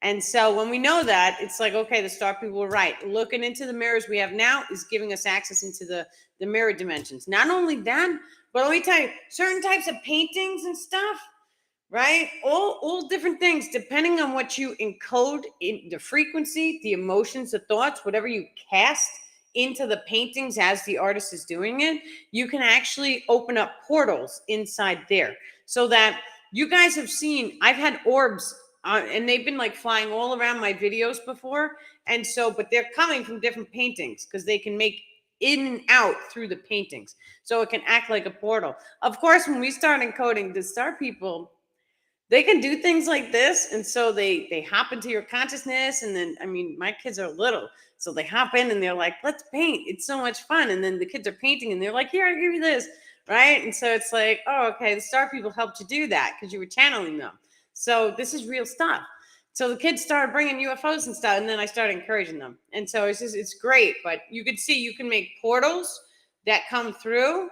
A: And so when we know that, it's like, okay, the star people were right. Looking into the mirrors we have now is giving us access into the mirror dimensions. Not only that, but let me tell you, certain types of paintings and stuff, right? All different things, depending on what you encode in the frequency, the emotions, the thoughts, whatever you cast into the paintings as the artist is doing it, you can actually open up portals inside there. So that you guys have seen, I've had orbs and they've been like flying all around my videos before. And so, but they're coming from different paintings because they can make in and out through the paintings. So it can act like a portal. Of course, when we start encoding, the star people, they can do things like this. And so they hop into your consciousness. And then, I mean, my kids are little. So they hop in and they're like, let's paint. It's so much fun. And then the kids are painting and they're like, here, I'll give you this. Right. And so it's like, oh, okay, the star people helped you do that because you were channeling them. So this is real stuff. So the kids started bringing UFOs and stuff. And then I started encouraging them. And so it's great. But you could see you can make portals that come through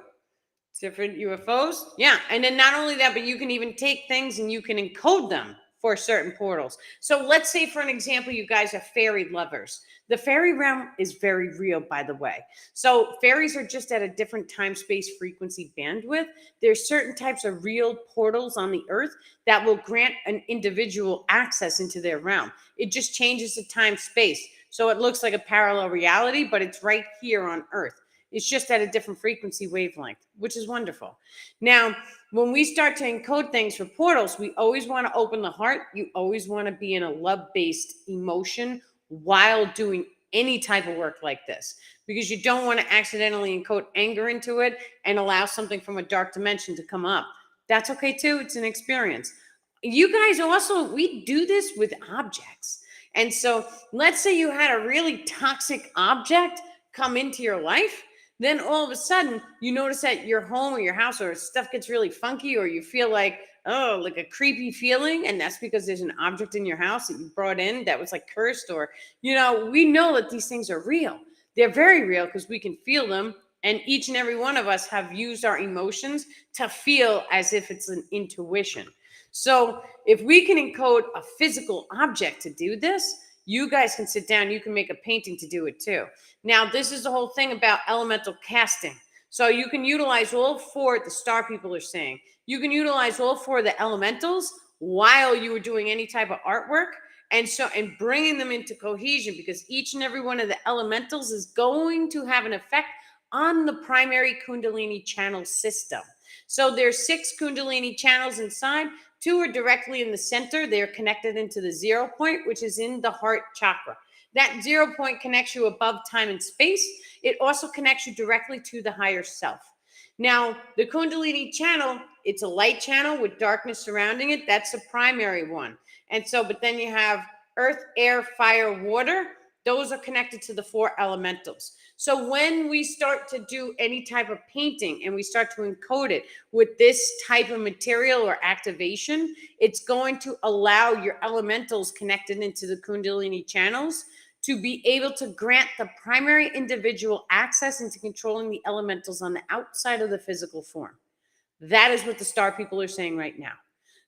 A: different UFOs. Yeah. And then not only that, but you can even take things and you can encode them for certain portals. So let's say, for an example, you guys are fairy lovers. The fairy realm is very real, by the way. So fairies are just at a different time, space, frequency, bandwidth. There's certain types of real portals on the earth that will grant an individual access into their realm. It just changes the time, space. So it looks like a parallel reality, but it's right here on earth. It's just at a different frequency wavelength, which is wonderful. Now, when we start to encode things for portals, we always want to open the heart. You always want to be in a love-based emotion while doing any type of work like this, because you don't want to accidentally encode anger into it and allow something from a dark dimension to come up. That's okay too. It's an experience. You guys also, we do this with objects. And so let's say you had a really toxic object come into your life. Then all of a sudden you notice that your home or your house or stuff gets really funky, or you feel like, oh, like a creepy feeling. And that's because there's an object in your house that you brought in that was like cursed, or, we know that these things are real. They're very real because we can feel them. And each and every one of us have used our emotions to feel as if it's an intuition. So if we can encode a physical object to do this, you guys can sit down, you can make a painting to do it too. Now, this is the whole thing about elemental casting. So you can utilize all four, the star people are saying, you can utilize all four of the elementals while you were doing any type of artwork. And bringing them into cohesion, because each and every one of the elementals is going to have an effect on the primary Kundalini channel system. So there's 6 Kundalini channels inside. 2 are directly in the center. They're connected into the 0 point, which is in the heart chakra. That 0 point connects you above time and space. It also connects you directly to the higher self. Now, the Kundalini channel, it's a light channel with darkness surrounding it. That's the primary one. And so, but then you have earth, air, fire, water, those are connected to the four elementals. So when we start to do any type of painting and we start to encode it with this type of material or activation, it's going to allow your elementals connected into the Kundalini channels to be able to grant the primary individual access into controlling the elementals on the outside of the physical form. That is what the star people are saying right now.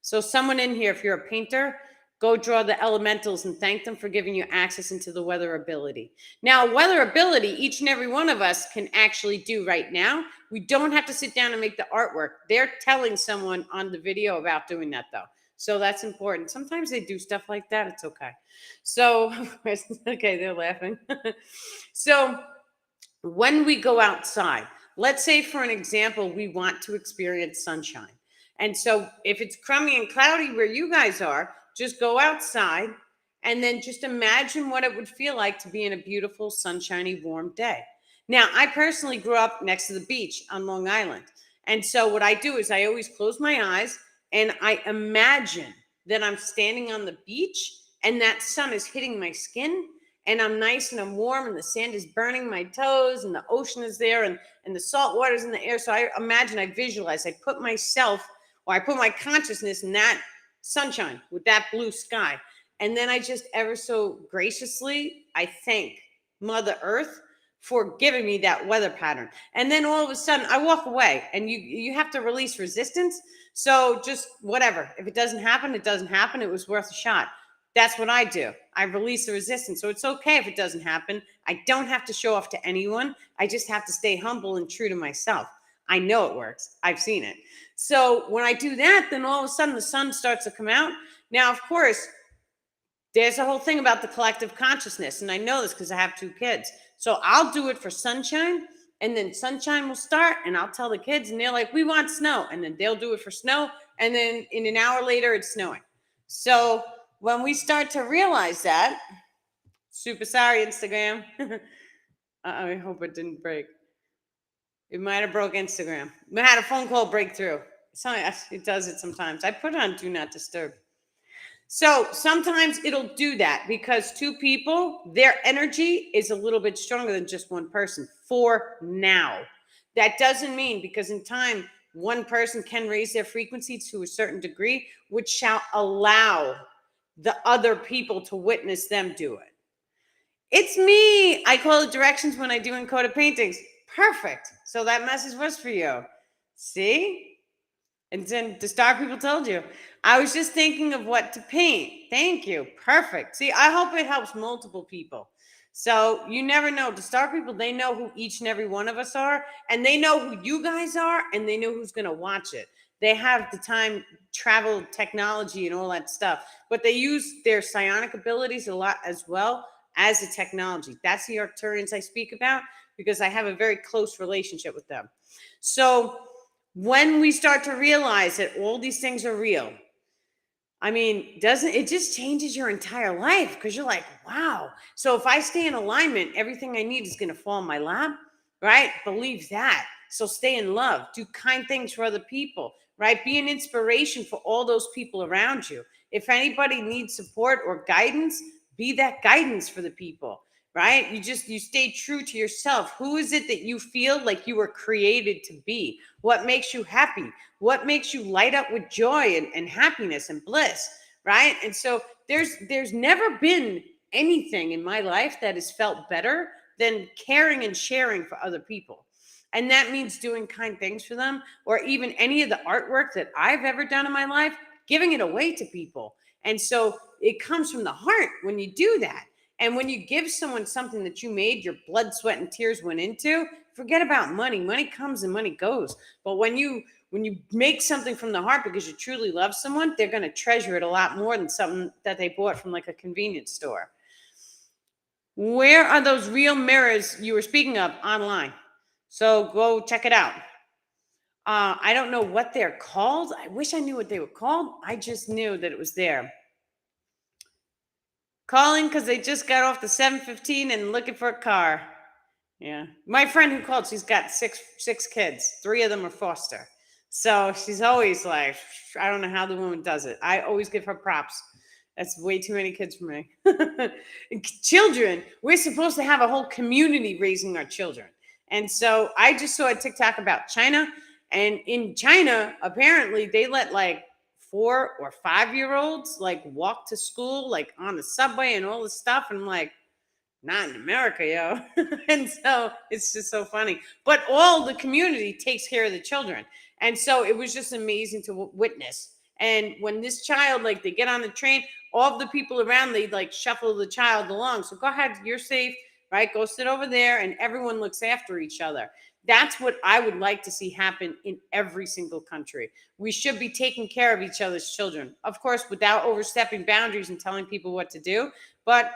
A: So someone in here, if you're a painter, go draw the elementals and thank them for giving you access into the weather ability. Now, weather ability, each and every one of us can actually do right now. We don't have to sit down and make the artwork. They're telling someone on the video about doing that, though. So that's important. Sometimes they do stuff like that. It's okay. So, okay, they're laughing. So, when we go outside, let's say for an example, we want to experience sunshine. And so if it's crummy and cloudy where you guys are, just go outside and then just imagine what it would feel like to be in a beautiful, sunshiny, warm day. Now, I personally grew up next to the beach on Long Island. And so what I do is I always close my eyes and I imagine that I'm standing on the beach and that sun is hitting my skin and I'm nice and I'm warm and the sand is burning my toes and the ocean is there and the salt water's in the air. So I imagine, I visualize, I put myself, or I put my consciousness in that sunshine with that blue sky. And then I just ever so graciously, I thank Mother Earth for giving me that weather pattern. And then all of a sudden I walk away and you have to release resistance. So just whatever, if it doesn't happen, it doesn't happen. It was worth a shot. That's what I do. I release the resistance. So it's okay if it doesn't happen. I don't have to show off to anyone. I just have to stay humble and true to myself. I know it works. I've seen it. So when I do that, then all of a sudden the sun starts to come out. Now, of course, there's a whole thing about the collective consciousness. And I know this because I have 2 kids. So I'll do it for sunshine. And then sunshine will start and I'll tell the kids and they're like, we want snow. And then they'll do it for snow. And then in an hour later, it's snowing. So when we start to realize that, super sorry, Instagram. I hope it didn't break. It might have broke Instagram. We had a phone call breakthrough. It does it sometimes. I put on do not disturb. So sometimes it'll do that because 2 people, their energy is a little bit stronger than just one person for now. That doesn't mean, because in time, one person can raise their frequency to a certain degree, which shall allow the other people to witness them do it. It's me. I call it directions when I do encoded paintings. Perfect. So that message was for you. See? And then the star people told you. I was just thinking of what to paint. Thank you. Perfect. See, I hope it helps multiple people. So you never know. The star people, they know who each and every one of us are, and they know who you guys are, and they know who's going to watch it. They have the time travel technology and all that stuff, but they use their psionic abilities a lot as well as the technology. That's the Arcturians I speak about because I have a very close relationship with them. So when we start to realize that all these things are real, I mean, doesn't it just changes your entire life? Because you're like, wow. So if I stay in alignment, everything I need is going to fall in my lap, right? Believe that. So stay in love, do kind things for other people, right? Be an inspiration for all those people around you. If anybody needs support or guidance, be that guidance for the people, right? You stay true to yourself. Who is it that you feel like you were created to be? What makes you happy? What makes you light up with joy and happiness and bliss, right? And so there's never been anything in my life that has felt better than caring and sharing for other people. And that means doing kind things for them, or even any of the artwork that I've ever done in my life, giving it away to people. And so it comes from the heart when you do that. And when you give someone something that you made, your blood, sweat, and tears went into, forget about money. Money comes and money goes. But when you make something from the heart because you truly love someone, they're going to treasure it a lot more than something that they bought from like a convenience store. Where are those real mirrors you were speaking of online? So go check it out. I don't know what they're called. I wish I knew what they were called. I just knew that it was there. Calling because they just got off the 715 and looking for a car. Yeah. My friend who called, she's got six kids. 3 of them are foster. So she's always like, I don't know how the woman does it. I always give her props. That's way too many kids for me. Children, we're supposed to have a whole community raising our children. And so I just saw a TikTok about China. And in China, apparently they let like 4 or 5 year olds like walk to school, like on the subway and all this stuff. And I'm like, not in America, yo. And so it's just so funny. But all the community takes care of the children. And so it was just amazing to witness. And when this child, like they get on the train, all of the people around, they like shuffle the child along. So go ahead, you're safe, right? Go sit over there, and everyone looks after each other. That's what I would like to see happen in every single country. We should be taking care of each other's children, of course, without overstepping boundaries and telling people what to do. But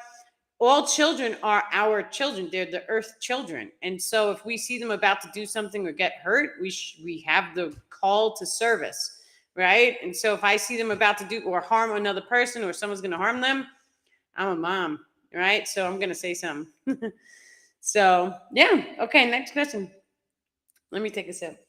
A: all children are our children. They're the earth children. And so if we see them about to do something or get hurt, we have the call to service, right? And so if I see them about to do or harm another person, or someone's going to harm them, I'm a mom, right? So I'm going to say something. So yeah. Okay. Next question. Let me take a sip.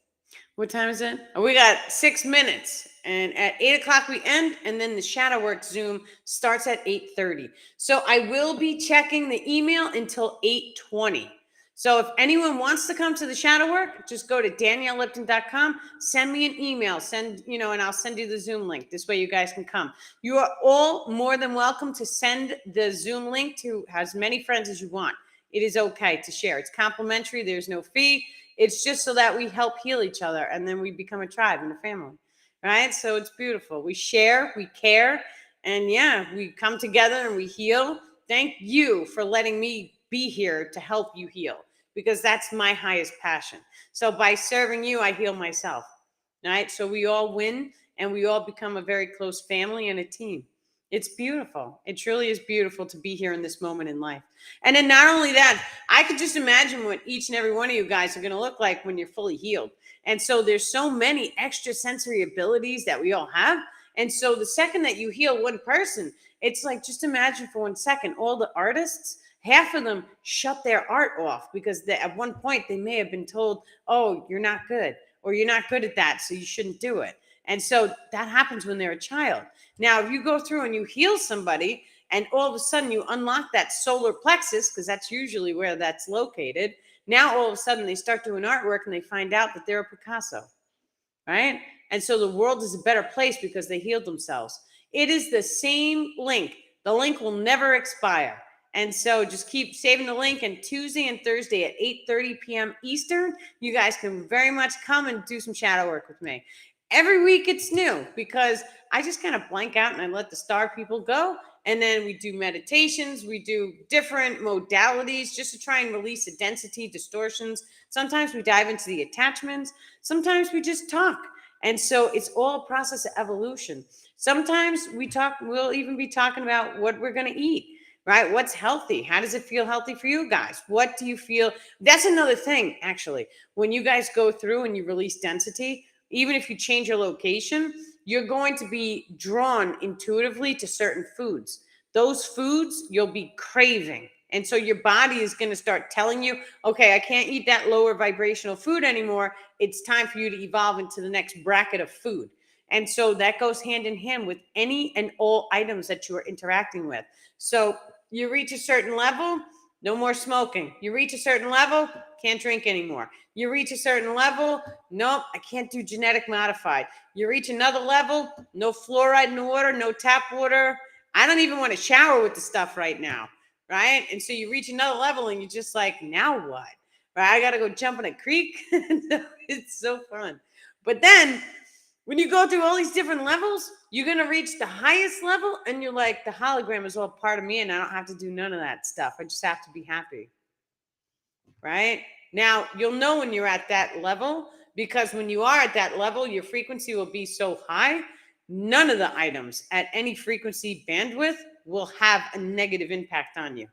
A: What time is it? Oh, we got 6 minutes, and at 8 o'clock we end, and then the Shadow Work Zoom starts at 8:30. So I will be checking the email until 8:20. So if anyone wants to come to the Shadow Work, just go to daniellelipton.com, send me an email, and I'll send you the Zoom link. This way you guys can come. You are all more than welcome to send the Zoom link to as many friends as you want. It is okay to share. It's complimentary. There's no fee. It's just so that we help heal each other, and then we become a tribe and a family, right? So it's beautiful. We share, we care, and yeah, we come together and we heal. Thank you for letting me be here to help you heal, because that's my highest passion. So by serving you, I heal myself, right? So we all win, and we all become a very close family and a team. It's beautiful. It truly is beautiful to be here in this moment in life. And then not only that, I could just imagine what each and every one of you guys are going to look like when you're fully healed. And so there's so many extra sensory abilities that we all have. And so the second that you heal one person, it's like, just imagine for 1 second, all the artists, half of them shut their art off because at one point they may have been told, oh, you're not good, or you're not good at that, so you shouldn't do it. And so that happens when they're a child. Now, if you go through and you heal somebody, and all of a sudden you unlock that solar plexus, because that's usually where that's located, now all of a sudden they start doing artwork and they find out that they're a Picasso, right? And so the world is a better place because they healed themselves. It is the same link. The link will never expire. And so just keep saving the link. And Tuesday and Thursday at 8:30 p.m. Eastern, you guys can very much come and do some shadow work with me. Every week it's new because I just kind of blank out and I let the star people go. And then we do meditations, we do different modalities just to try and release the density, distortions. Sometimes we dive into the attachments, sometimes we just talk. And so it's all a process of evolution. Sometimes we'll even be talking about what we're going to eat, right? What's healthy? How does it feel healthy for you guys? What do you feel? That's another thing, actually. When you guys go through and you release density, even if you change your location, you're going to be drawn intuitively to certain foods. Those foods you'll be craving. And so your body is going to start telling you, okay, I can't eat that lower vibrational food anymore. It's time for you to evolve into the next bracket of food. And so that goes hand in hand with any and all items that you are interacting with. So you reach a certain level, no more smoking. You reach a certain level, can't drink anymore. You reach a certain level, nope, I can't do genetic modified. You reach another level, no fluoride in the water, no tap water. I don't even want to shower with the stuff right now, right? And so you reach another level and you're just like, now what? Right? I got to go jump in a creek. It's so fun. But then when you go through all these different levels, you're going to reach the highest level and you're like, the hologram is all part of me and I don't have to do none of that stuff. I just have to be happy, right? Now, you'll know when you're at that level because when you are at that level, your frequency will be so high, none of the items at any frequency bandwidth will have a negative impact on you.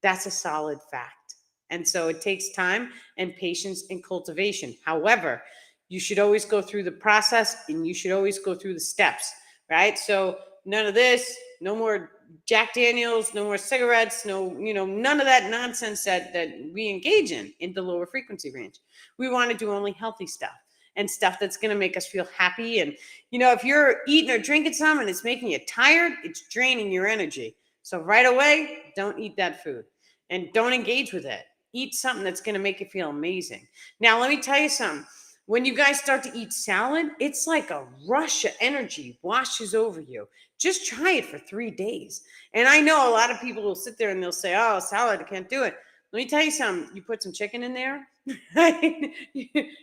A: That's a solid fact. And so it takes time and patience and cultivation. However, you should always go through the process and you should always go through the steps, right? So none of this, no more Jack Daniels, no more cigarettes, none of that nonsense that we engage in the lower frequency range. We want to do only healthy stuff. and stuff that's going to make us feel happy. And, you know, if you're eating or drinking some and it's making you tired, it's draining your energy. So right away, don't eat that food and don't engage with it. Eat something that's going to make you feel amazing. Now, let me tell you something. When you guys start to eat salad, it's like a rush of energy washes over you. Just try it for 3 days. And I know a lot of people will sit there and they'll say, oh, salad, I can't do it. Let me tell you something. You put some chicken in there,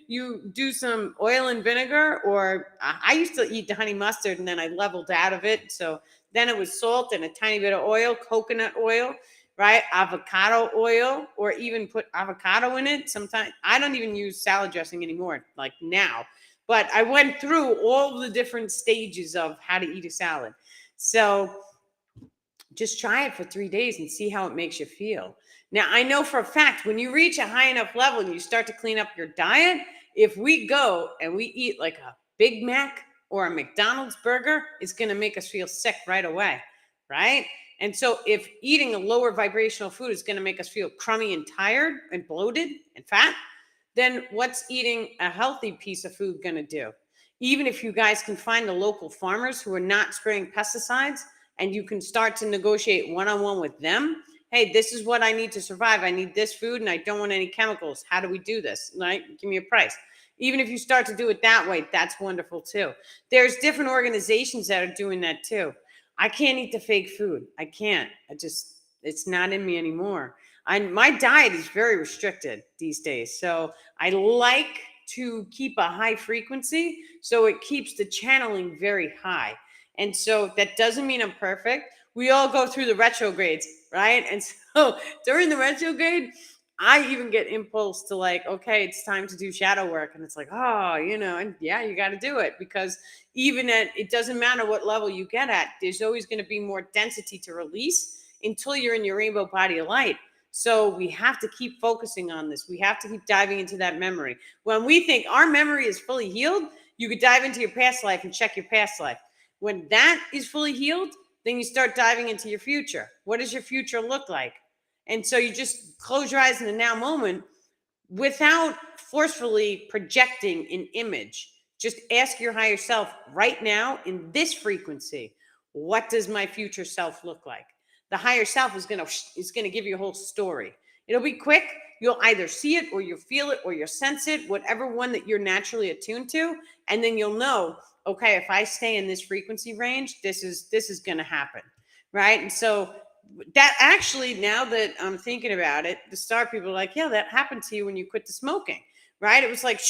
A: you do some oil and vinegar, or I used to eat the honey mustard and then I leveled out of it. So then it was salt and a tiny bit of oil, coconut oil, right? Avocado oil, or even put avocado in it. Sometimes I don't even use salad dressing anymore, like now. But I went through all the different stages of how to eat a salad. So just try it for 3 days and see how it makes you feel. Now, I know for a fact when you reach a high enough level and you start to clean up your diet, if we go and we eat like a Big Mac or a McDonald's burger, it's going to make us feel sick right away, right? And so if eating a lower vibrational food is going to make us feel crummy and tired and bloated and fat, then what's eating a healthy piece of food going to do? Even if you guys can find the local farmers who are not spraying pesticides, and you can start to negotiate one-on-one with them. Hey, this is what I need to survive. I need this food and I don't want any chemicals. How do we do this? Right? Give me a price. Even if you start to do it that way, that's wonderful too. There's different organizations that are doing that too. I can't eat the fake food. I can't. It's not in me anymore. My diet is very restricted these days. So I like to keep a high frequency so it keeps the channeling very high. And so that doesn't mean I'm perfect. We all go through the retrogrades, right? And so during the retrograde, I even get impulse to like, okay, it's time to do shadow work. And it's like, oh, you know, and yeah, you got to do it, because even at, it doesn't matter what level you get at, there's always going to be more density to release until you're in your rainbow body of light. So we have to keep focusing on this. We have to keep diving into that memory. When we think our memory is fully healed, you could dive into your past life and check your past life. When that is fully healed, then you start diving into your future. What does your future look like? And so you just close your eyes in the now moment without forcefully projecting an image. Just ask your higher self right now in this frequency, what does my future self look like? The higher self is gonna give you a whole story. It'll be quick. You'll either see it or you'll feel it or you'll sense it, whatever one that you're naturally attuned to, and then you'll know, okay, if I stay in this frequency range, this is gonna happen, right? And so that actually, now that I'm thinking about it, the star people are like, yeah, that happened to you when you quit the smoking, right? It was like,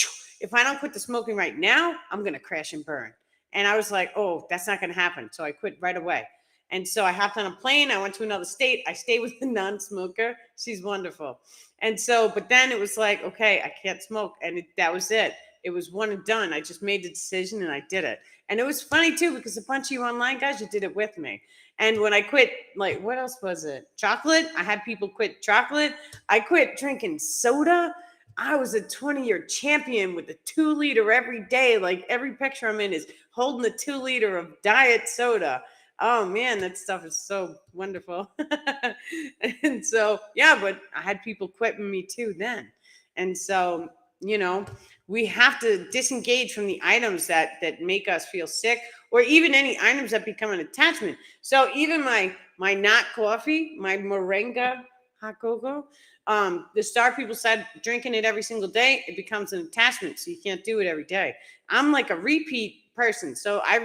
A: if I don't quit the smoking right now, I'm going to crash and burn. And I was like, oh, that's not going to happen. So I quit right away. And so I hopped on a plane. I went to another state. I stayed with a non-smoker. She's wonderful. And so, but then it was like, okay, I can't smoke. And that was it. It was one and done. I just made the decision and I did it. And it was funny too, because a bunch of you online guys, you did it with me. And when I quit, like, what else was it? Chocolate. I had people quit chocolate. I quit drinking soda. I was a 20-year champion with a 2 liter every day. Like every picture I'm in is holding the 2 liter of diet soda. Oh man, that stuff is so wonderful. And so, yeah, but I had people quitting me too then. And so, you know, we have to disengage from the items that make us feel sick, or even any items that become an attachment. So even my not coffee, my moringa hot cocoa, the star people said drinking it every single day, it becomes an attachment, so you can't do it every day. I'm like a repeat person, so I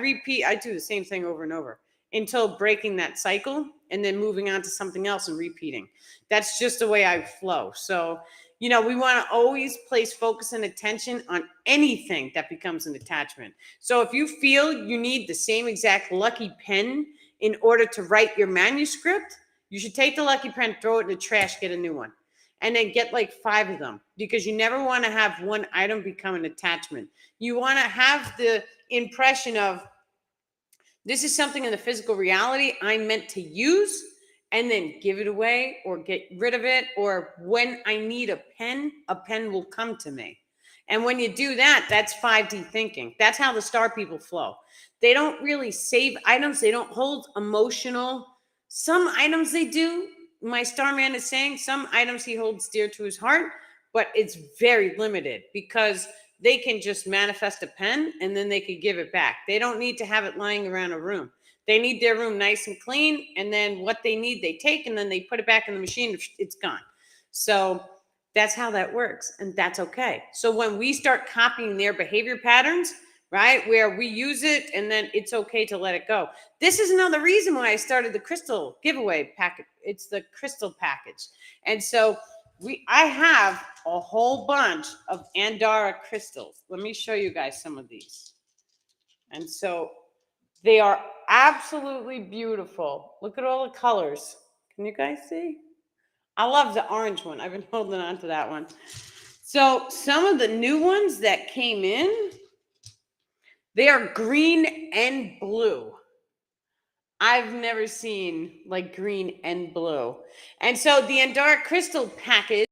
A: do the same thing over and over until breaking that cycle and then moving on to something else and repeating. That's just the way I flow. So, you know, we want to always place focus and attention on anything that becomes an attachment. So if you feel you need the same exact lucky pen in order to write your manuscript, you should take the lucky pen, throw it in the trash, get a new one. And then get like 5 of them, because you never want to have one item become an attachment. You want to have the impression of, this is something in the physical reality I'm meant to use, and then give it away or get rid of it. Or when I need a pen will come to me. And when you do that, that's 5D thinking. That's how the star people flow. They don't really save items. They don't hold emotional. Some items they do. My star man is saying some items he holds dear to his heart, but it's very limited, because they can just manifest a pen and then they could give it back. They don't need to have it lying around a room. They need their room nice and clean, and then what they need, they take, and then they put it back in the machine. It's gone. So that's how that works, and that's okay. So when we start copying their behavior patterns, right, where we use it and then it's okay to let it go. This is another reason why I started the crystal giveaway package. It's the crystal package. And so I have a whole bunch of Andara crystals. Let me show you guys some of these. And so they are absolutely beautiful. Look at all the colors. Can you guys see? I love the orange one. I've been holding on to that one. So some of the new ones that came in, they are green and blue. I've never seen like green and blue. And so the Andara crystal package,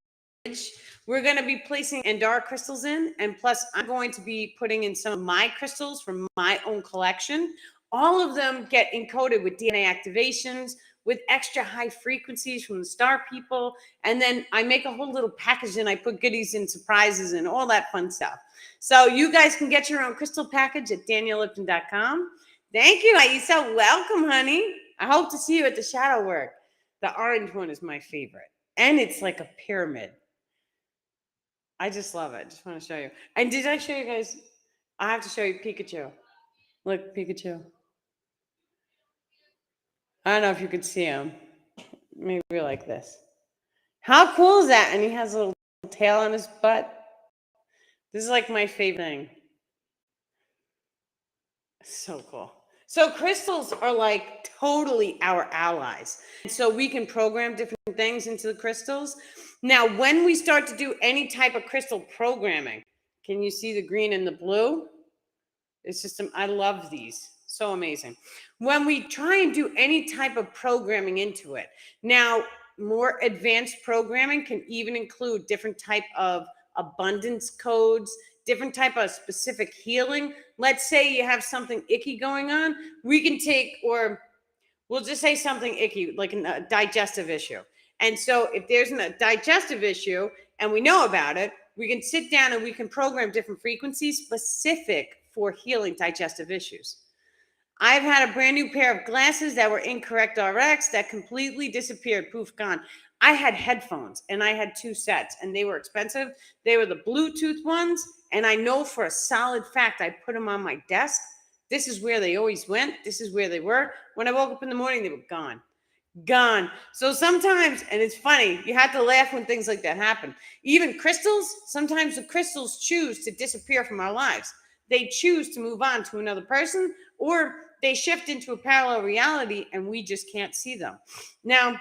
A: we're going to be placing Andara crystals in, and plus I'm going to be putting in some of my crystals from my own collection. All of them get encoded with DNA activations, with extra high frequencies from the star people, and then I make a whole little package and I put goodies and surprises and all that fun stuff. So you guys can get your own crystal package at daniellipton.com. Thank you, Aisa. Welcome, honey. I hope to see you at the shadow work. The orange one is my favorite, and it's like a pyramid. I just love it. Just want to show you. And did I show you guys? I have to show you Pikachu. Look, Pikachu. I don't know if you could see him. Maybe like this. How cool is that? And he has a little tail on his butt. This is like my favorite thing. So cool. So crystals are like totally our allies. And so we can program different things into the crystals. Now, when we start to do any type of crystal programming, can you see the green and the blue? It's just, I love these. So amazing. When we try and do any type of programming into it, now more advanced programming can even include different type of abundance codes, different type of specific healing. Let's say you have something icky going on, we can take, or we'll just say something icky, like a digestive issue. And so if there's a digestive issue and we know about it, we can sit down and we can program different frequencies specific for healing digestive issues. I've had a brand new pair of glasses that were incorrect RX that completely disappeared, poof, gone. I had headphones and I had 2 sets and they were expensive. They were the Bluetooth ones. And I know for a solid fact, I put them on my desk. This is where they always went. This is where they were. When I woke up in the morning, they were gone. Gone. So sometimes, and it's funny, you have to laugh when things like that happen. Even crystals, sometimes the crystals choose to disappear from our lives. They choose to move on to another person, or they shift into a parallel reality and we just can't see them. Now,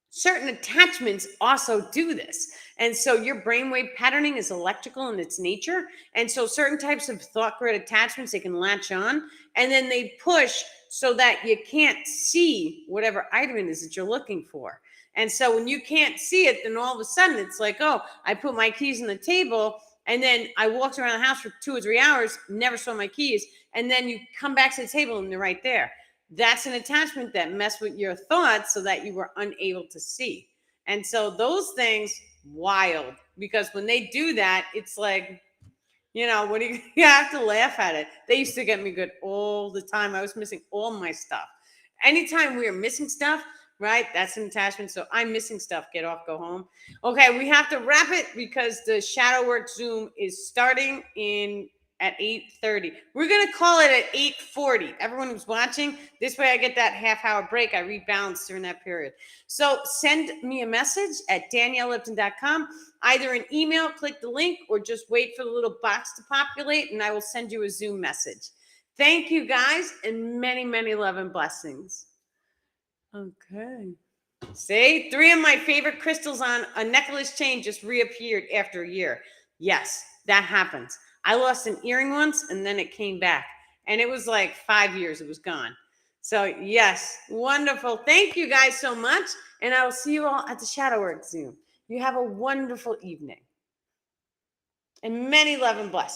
A: certain attachments also do this. And so your brainwave patterning is electrical in its nature. And so certain types of thought grid attachments, they can latch on and then they push so that you can't see whatever item it is that you're looking for. And so when you can't see it, then all of a sudden it's like, oh, I put my keys on the table and then I walked around the house for 2 or 3 hours, never saw my keys. And then you come back to the table and they're right there. That's an attachment that messed with your thoughts so that you were unable to see. And so those things, wild, because when they do that, it's like, what do you have to laugh at it. They used to get me good all the time. I was missing all my stuff. Anytime we were missing stuff, right? That's an attachment. So I'm missing stuff. Get off, go home. Okay, we have to wrap it because the shadow work Zoom is starting at 8:30. We're going to call it at 8:40. Everyone who's watching, this way I get that half-hour break. I rebalance during that period. So send me a message at daniellipton.com. Either an email, click the link, or just wait for the little box to populate, and I will send you a Zoom message. Thank you, guys, and many, many love and blessings. Okay. See, 3 of my favorite crystals on a necklace chain just reappeared after a year. Yes, that happens. I lost an earring once and then it came back. And it was like 5 years it was gone. So yes, wonderful. Thank you guys so much. And I will see you all at the Shadow Work Zoom. You have a wonderful evening. And many love and blessings.